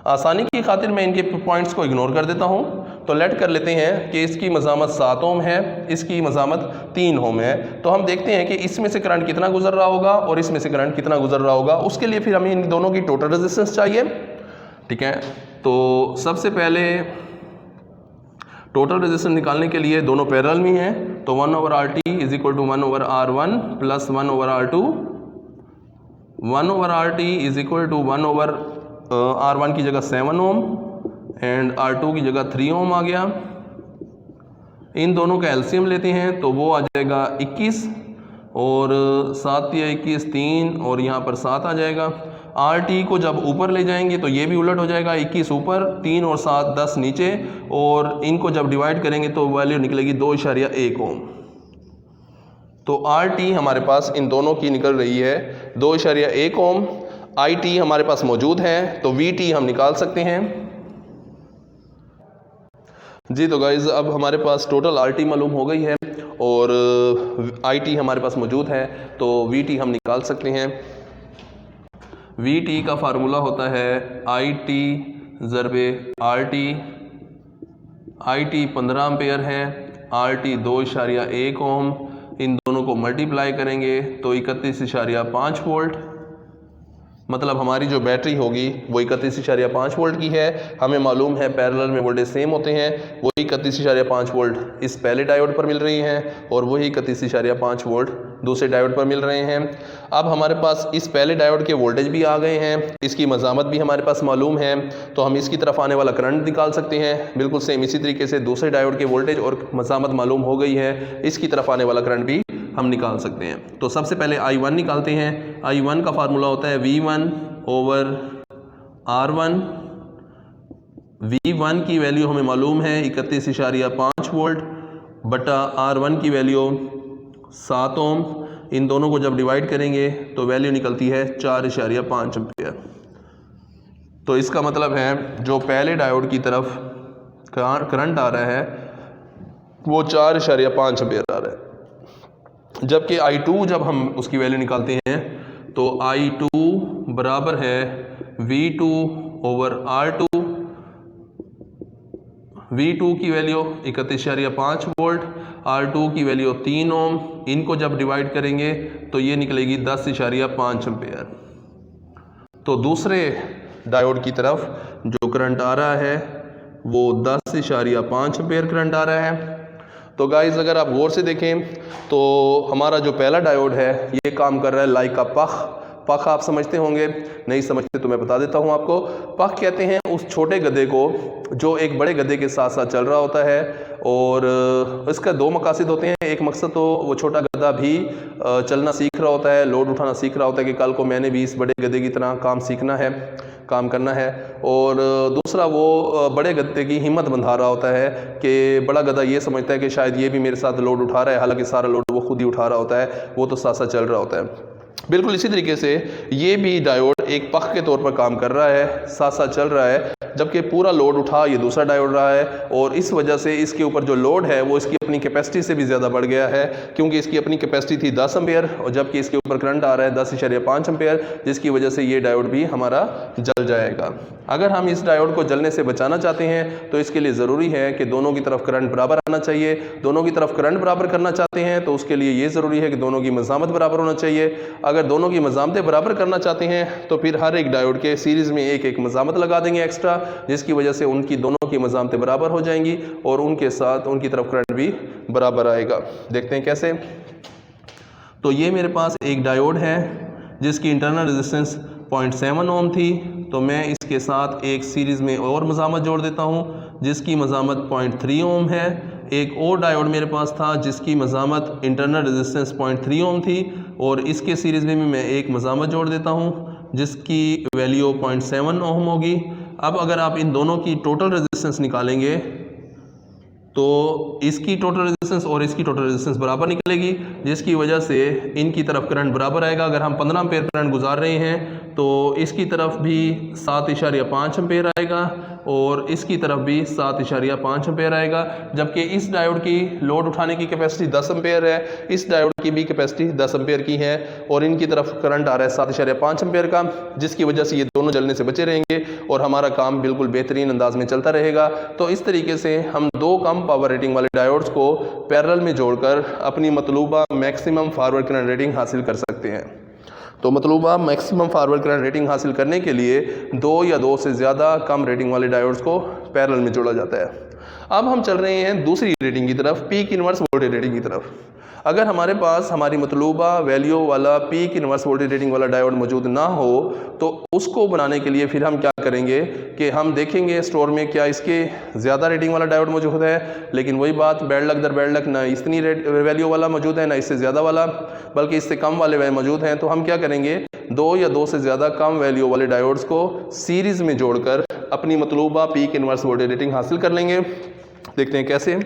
आसानी की खातिर मैं इनके पॉइंट्स को इग्नोर कर देता हूँ। तो लेट कर लेते हैं कि इसकी मज़ामत 7 ओम है, इसकी मज़ामत 3 ओम है। तो हम देखते हैं कि इसमें से करंट कितना गुजर रहा होगा और इसमें से करंट कितना गुजर रहा होगा। उसके लिए फिर हमें इन दोनों की टोटल रेजिस्टेंस चाहिए, ठीक है। तो सबसे पहले टोटल रेजिस्टेंस निकालने के लिए दोनों पैरेलल में हैं, तो 1/RT is equal to 1/R1 plus 1/R2। 1/RT is equal to 1/R1 की जगह 7 ओम एंड R2 की जगह 3 ओम आ गया। इन दोनों का एलसीएम लेते हैं तो वो आ जाएगा 21 और 7 या 21 3 और यहाँ पर 7 आ जाएगा। RT को जब ऊपर ले जाएंगे तो ये भी उलट हो जाएगा, 21 ऊपर 3 और 7 10 नीचे, और इनको जब डिवाइड करेंगे तो वैल्यू निकलेगी 2.1 ओम। तो RT हमारे पास इन दोनों की निकल रही है 2.1 ओम। IT हमारे पास मौजूद है तो VT हम निकाल सकते हैं जी। तो गाइज़ अब हमारे पास टोटल RT मालूम हो गई है और IT हमारे पास मौजूद है, तो VT हम निकाल सकते हैं। VT का फार्मूला होता है IT ज़रबे RT। IT 15 एम्पेयर है, RT 2.1 ओम। इन दोनों को मल्टीप्लाई करेंगे तो 31.5 वोल्ट, मतलब हमारी जो बैटरी होगी वो 31.5 वोल्ट की है। हमें मालूम है पैरेलल में वोल्टेज सेम होते हैं, वही 31.5 वोल्ट इस पहले डायोड पर मिल रही हैं और वही 31.5 वोल्ट दूसरे डायोड पर मिल रहे हैं। अब हमारे पास इस पहले डायोड के वोल्टेज भी आ गए हैं, इसकी मज़ामत भी हमारे पास मालूम है, तो हम इसकी तरफ आने वाला करंट निकाल सकते हैं। बिल्कुल सेम इसी तरीके से दूसरे डायोड के वोल्टेज और मज़ामत मालूम हो गई है, इसकी तरफ आने वाला करंट भी हम निकाल सकते हैं। तो सबसे पहले I1 निकालते हैं। I1 का फार्मूला होता है V1/R1। V1 की वैल्यू हमें मालूम है 31.5 वोल्ट बटा R1 की वैल्यू 7 ओम। इन दोनों को जब डिवाइड करेंगे तो वैल्यू निकलती है 4.5 एम्पेयर। तो इसका मतलब है जो पहले डायोड की तरफ करंट आ रहा है वो 4.5 एम्पेयर आ रहा है, जबकि I2 जब हम उसकी वैल्यू निकालते हैं तो I2 बराबर है V2/R2। V2 की वैल्यू 31.5 वोल्ट, R2 की वैल्यू 3 ओम। इनको जब डिवाइड करेंगे तो ये निकलेगी 10.5 एम्पेयर। तो दूसरे डायोड की तरफ जो करंट आ रहा है वो 10.5 एम्पेयर करंट आ रहा है। तो गाइज़ अगर आप गौर से देखें तो हमारा जो पहला डायोड है ये काम कर रहा है लाइक का पख आप समझते होंगे, नहीं समझते तो मैं बता देता हूँ आपको। पख कहते हैं उस छोटे गधे को जो एक बड़े गधे के साथ साथ चल रहा होता है, और इसका दो मकासद होते हैं। एक मकसद तो वो छोटा गधा भी चलना सीख रहा होता है, लोड उठाना सीख रहा होता है कि कल को मैंने भी इस बड़े गधे की तरह काम करना है, और दूसरा वो बड़े गधे की हिम्मत बंधा रहा होता है कि बड़ा गधा ये समझता है कि शायद ये भी मेरे साथ लोड उठा रहा है, हालांकि सारा लोड वो खुद ही उठा रहा होता है, वो तो साथ साथ चल रहा होता है। बिल्कुल इसी तरीके से ये भी डायोड एक पख के तौर पर काम कर रहा है, साथ साथ चल रहा है, जबकि पूरा लोड उठा ये दूसरा डायोड रहा है, और इस वजह से इसके ऊपर जो लोड है वो इसकी अपनी कैपेसिटी से भी ज़्यादा बढ़ गया है, क्योंकि इसकी अपनी कैपेसिटी थी 10 एम्पेयर और जबकि इसके ऊपर करंट आ रहा है 10.5 एम्पेयर, जिसकी वजह से ये डायोड भी हमारा जल जाएगा। अगर हम इस डायोड को जलने से बचाना चाहते हैं तो इसके लिए ज़रूरी है कि दोनों की तरफ करंट बराबर आना चाहिए। दोनों की तरफ करंट बराबर करना चाहते हैं तो उसके लिए ये ज़रूरी है कि दोनों की मज़ामत बराबर होना चाहिए। अगर दोनों की मज़ामतें बराबर करना चाहते हैं तो फिर हर एक डायोड के सीरीज़ में एक एक मज़ामत लगा देंगे एक्स्ट्रा, जिसकी वजह से उनकी दोनों की मज़ामतें बराबर हो जाएंगी और उनके साथ उनकी तरफ करंट भी बराबर आएगा। देखते हैं कैसे। तो ये मेरे पास एक डायोड है जिसकी इंटरनल रेजिस्टेंस 0.7 ओम थी, तो मैं इसके साथ एक सीरीज़ में और मज़ामत जोड़ देता हूँ जिसकी मज़ामत 0.3 ओम है। एक और डायोड मेरे पास था जिसकी मज़ामत इंटरनल रेजिस्टेंस 0.3 ओम थी, और इसके सीरीज़ में भी मैं एक मज़ामत जोड़ देता हूँ जिसकी वैल्यू 0.7 ओम होगी। अब अगर आप इन दोनों की टोटल रेजिस्टेंस निकालेंगे तो इसकी टोटल रेजिस्टेंस और इसकी टोटल रेजिस्टेंस बराबर निकलेगी, जिसकी वजह से इनकी तरफ करंट बराबर आएगा। अगर हम 15 एम्पेयर करंट गुजार रहे हैं तो इसकी तरफ भी 7.5 एम्पेयर आएगा और इसकी तरफ भी 7.5 एम्पेयर आएगा। जबकि इस डायोड की लोड उठाने की कैपेसिटी 10 एम्पेयर है, इस डायोड की भी कैपेसिटी 10 एम्पेयर की है और इनकी तरफ करंट आ रहा है 7.5 एम्पेयर का, जिसकी वजह से ये दोनों जलने से बचे रहेंगे और हमारा काम बिल्कुल बेहतरीन अंदाज में चलता रहेगा। तो इस तरीके से हम दो कम पावर रेटिंग वाले डायोड्स को पैरेलल में जोड़कर अपनी मतलूबा मैक्सिमम फॉरवर्ड करंट रेटिंग हासिल कर सकते हैं। तो मतलूबा मैक्सिमम फॉरवर्ड करंट रेटिंग हासिल करने के लिए दो या दो से ज़्यादा कम रेटिंग वाले डायोड्स को पैरेलल में जोड़ा जाता है। अब हम चल रहे हैं दूसरी रेटिंग की तरफ, पीक इनवर्स वोल्टेज रेटिंग की तरफ। अगर हमारे पास हमारी मतलूबा वैल्यू वाला पीक इनवर्स वोल्टेज रेटिंग वाला डायोड मौजूद ना हो तो उसको बनाने के लिए फिर हम क्या करेंगे कि हम देखेंगे स्टोर में क्या इसके ज़्यादा रेटिंग वाला डायोड मौजूद है, लेकिन वही बात बैड लक दर बैड लक, ना इतनी वैल्यू वाला मौजूद है ना इससे ज़्यादा वाला, बल्कि इससे कम वाले मौजूद हैं। तो हम क्या करेंगे, दो या दो से ज़्यादा कम वैल्यू वाले डायोड्स को सीरीज़ में जोड़कर अपनी मतलूबा पीक इनवर्स वोल्टेज रेटिंग हासिल कर लेंगे। देखते हैं कैसे।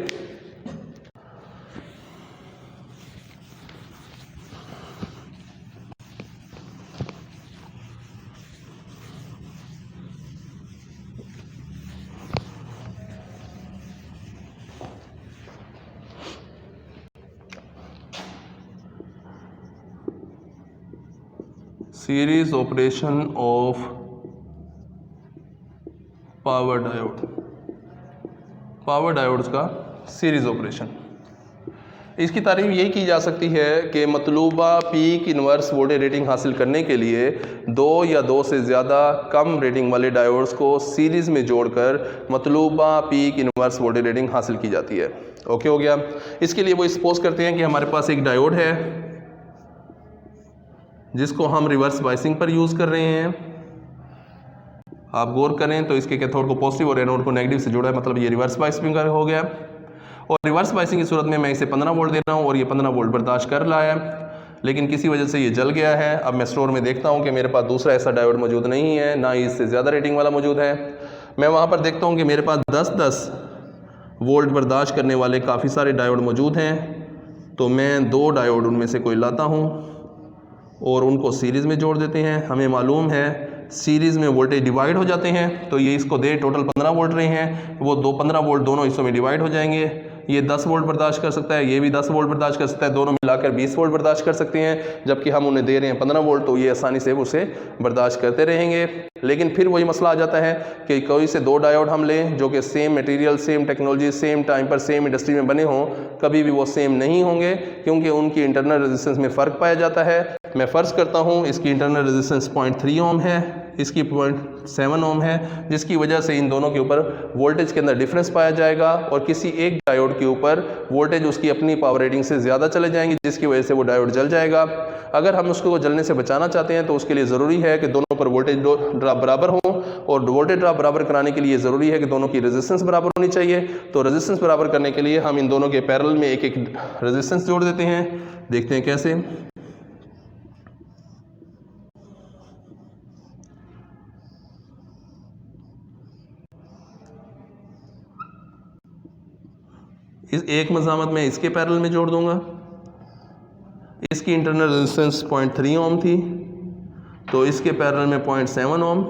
Series operation of power diode, power diodes का सीरीज ऑपरेशन। इसकी तारीफ यही की जा सकती है कि मतलूबा पीक इनवर्स वोल्टेज रेटिंग हासिल करने के लिए दो या दो से ज़्यादा कम रेटिंग वाले डायोड्स को सीरीज़ में जोड़कर मतलूबा पीक इनवर्स वोल्टेज रेटिंग हासिल की जाती है। ओके हो गया। इसके लिए वो सपोज करते हैं कि हमारे पास एक डायोड है जिसको हम रिवर्स बाइसिंग पर यूज़ कर रहे हैं। आप गौर करें तो इसके कैथोड को पॉजिटिव और एनोड को नेगेटिव से जोड़ा है, मतलब ये रिवर्स बाइसिंग हो गया। और रिवर्स बाइसिंग की सूरत में मैं इसे 15 वोल्ट दे रहा हूँ और ये 15 वोल्ट बर्दाश्त कर रहा है, लेकिन किसी वजह से ये जल गया है। अब मैं स्टोर में देखता हूँ कि मेरे पास दूसरा ऐसा डायोड मौजूद नहीं है, ना ही इससे ज़्यादा रेटिंग वाला मौजूद है। मैं वहाँ पर देखता हूँ कि मेरे पास 10-10 वोल्ट बर्दाश्त करने वाले काफ़ी सारे डायोड मौजूद हैं। तो मैं दो डायोड उनमें से कोई लाता हूँ और उनको सीरीज़ में जोड़ देते हैं। हमें मालूम है सीरीज़ में वोल्टेज डिवाइड हो जाते हैं, तो ये इसको दे टोटल 15 वोल्ट रहे हैं, वो 15 वोल्ट दोनों हिस्सों में डिवाइड हो जाएंगे। ये 10 वोल्ट बर्दाश्त कर सकता है, ये भी 10 वोल्ट बर्दाश्त कर सकता है, दोनों मिलाकर 20 वोल्ट बर्दाश्त कर सकते हैं। जबकि हम उन्हें दे रहे हैं 15 वोल्ट, तो ये आसानी से उसे बर्दाश्त करते रहेंगे। लेकिन फिर वही मसला आ जाता है कि कोई से दो डायोड हम लें जो कि same material, same technology, same time पर, सेम इंडस्ट्री में बने हों, कभी भी वो सेम नहीं होंगे क्योंकि उनकी इंटरनल रेजिस्टेंस में फ़र्क पाया जाता है। मैं फ़र्ज़ करता हूँ इसकी इंटरनल रेजिस्टेंस 0.3 ओम है, इसकी 0.7 ओम है, जिसकी वजह से इन दोनों के ऊपर वोल्टेज के अंदर डिफरेंस पाया जाएगा और किसी एक डायोड के ऊपर वोल्टेज उसकी अपनी पावर रेटिंग से ज़्यादा चले जाएंगे, जिसकी वजह से वो डायोड जल जाएगा। अगर हम उसको जलने से बचाना चाहते हैं तो उसके लिए ज़रूरी है कि दोनों पर वोल्टेज ड्रॉप बराबर हो, और वोल्टेज ड्रॉप बराबर कराने के लिए ज़रूरी है कि दोनों की रेजिस्टेंस बराबर होनी चाहिए। तो रेजिस्टेंस बराबर करने के लिए हम इन दोनों के पैरेलल में एक एक रेजिस्टेंस जोड़ देते हैं। देखते हैं कैसे। इस एक मज़ामत में इसके पैरेलल में जोड़ दूंगा। इसकी इंटरनल रेजिस्टेंस 0.3 ओम थी, तो इसके पैरेलल में 0.7 ओम।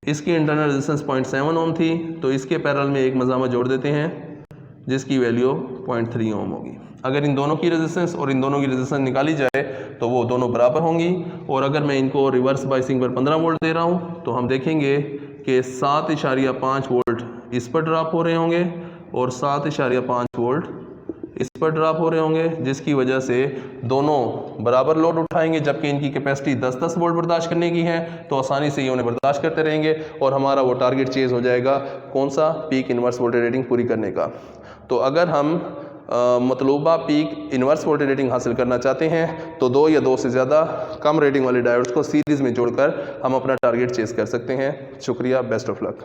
इसकी इंटरनल रेजिस्टेंस 0.7 ओम थी, तो इसके पैरेलल में एक मज़ामत जोड़ देते हैं जिसकी वैल्यू 0.3 ओम होगी। अगर इन दोनों की रेजिस्टेंस और इन दोनों की रेजिस्टेंस निकाली जाए तो वो दोनों बराबर होंगी। और अगर मैं इनको रिवर्स बाइसिंग पर 15 वोल्ट दे रहा हूँ तो हम देखेंगे कि 7.5 वोल्ट इस पर ड्रॉप हो रहे होंगे और 7.5 वोल्ट इस पर ड्रॉप हो रहे होंगे, जिसकी वजह से दोनों बराबर लोड उठाएंगे। जबकि इनकी कैपेसिटी 10-10 वोल्ट बर्दाश्त करने की है, तो आसानी से ये उन्हें बर्दाश्त करते रहेंगे और हमारा वो टारगेट चेज हो जाएगा कौन सा, पीक इनवर्स वोल्टेज रेटिंग पूरी करने का। तो अगर हम मतलूबा पीक इनवर्स वोल्टेज रेटिंग हासिल करना चाहते हैं तो दो या दो से ज़्यादा कम रेटिंग वाले डायोड्स को सीरीज़ में जोड़कर हम अपना टारगेट चेज कर सकते हैं। शुक्रिया, बेस्ट ऑफ लक।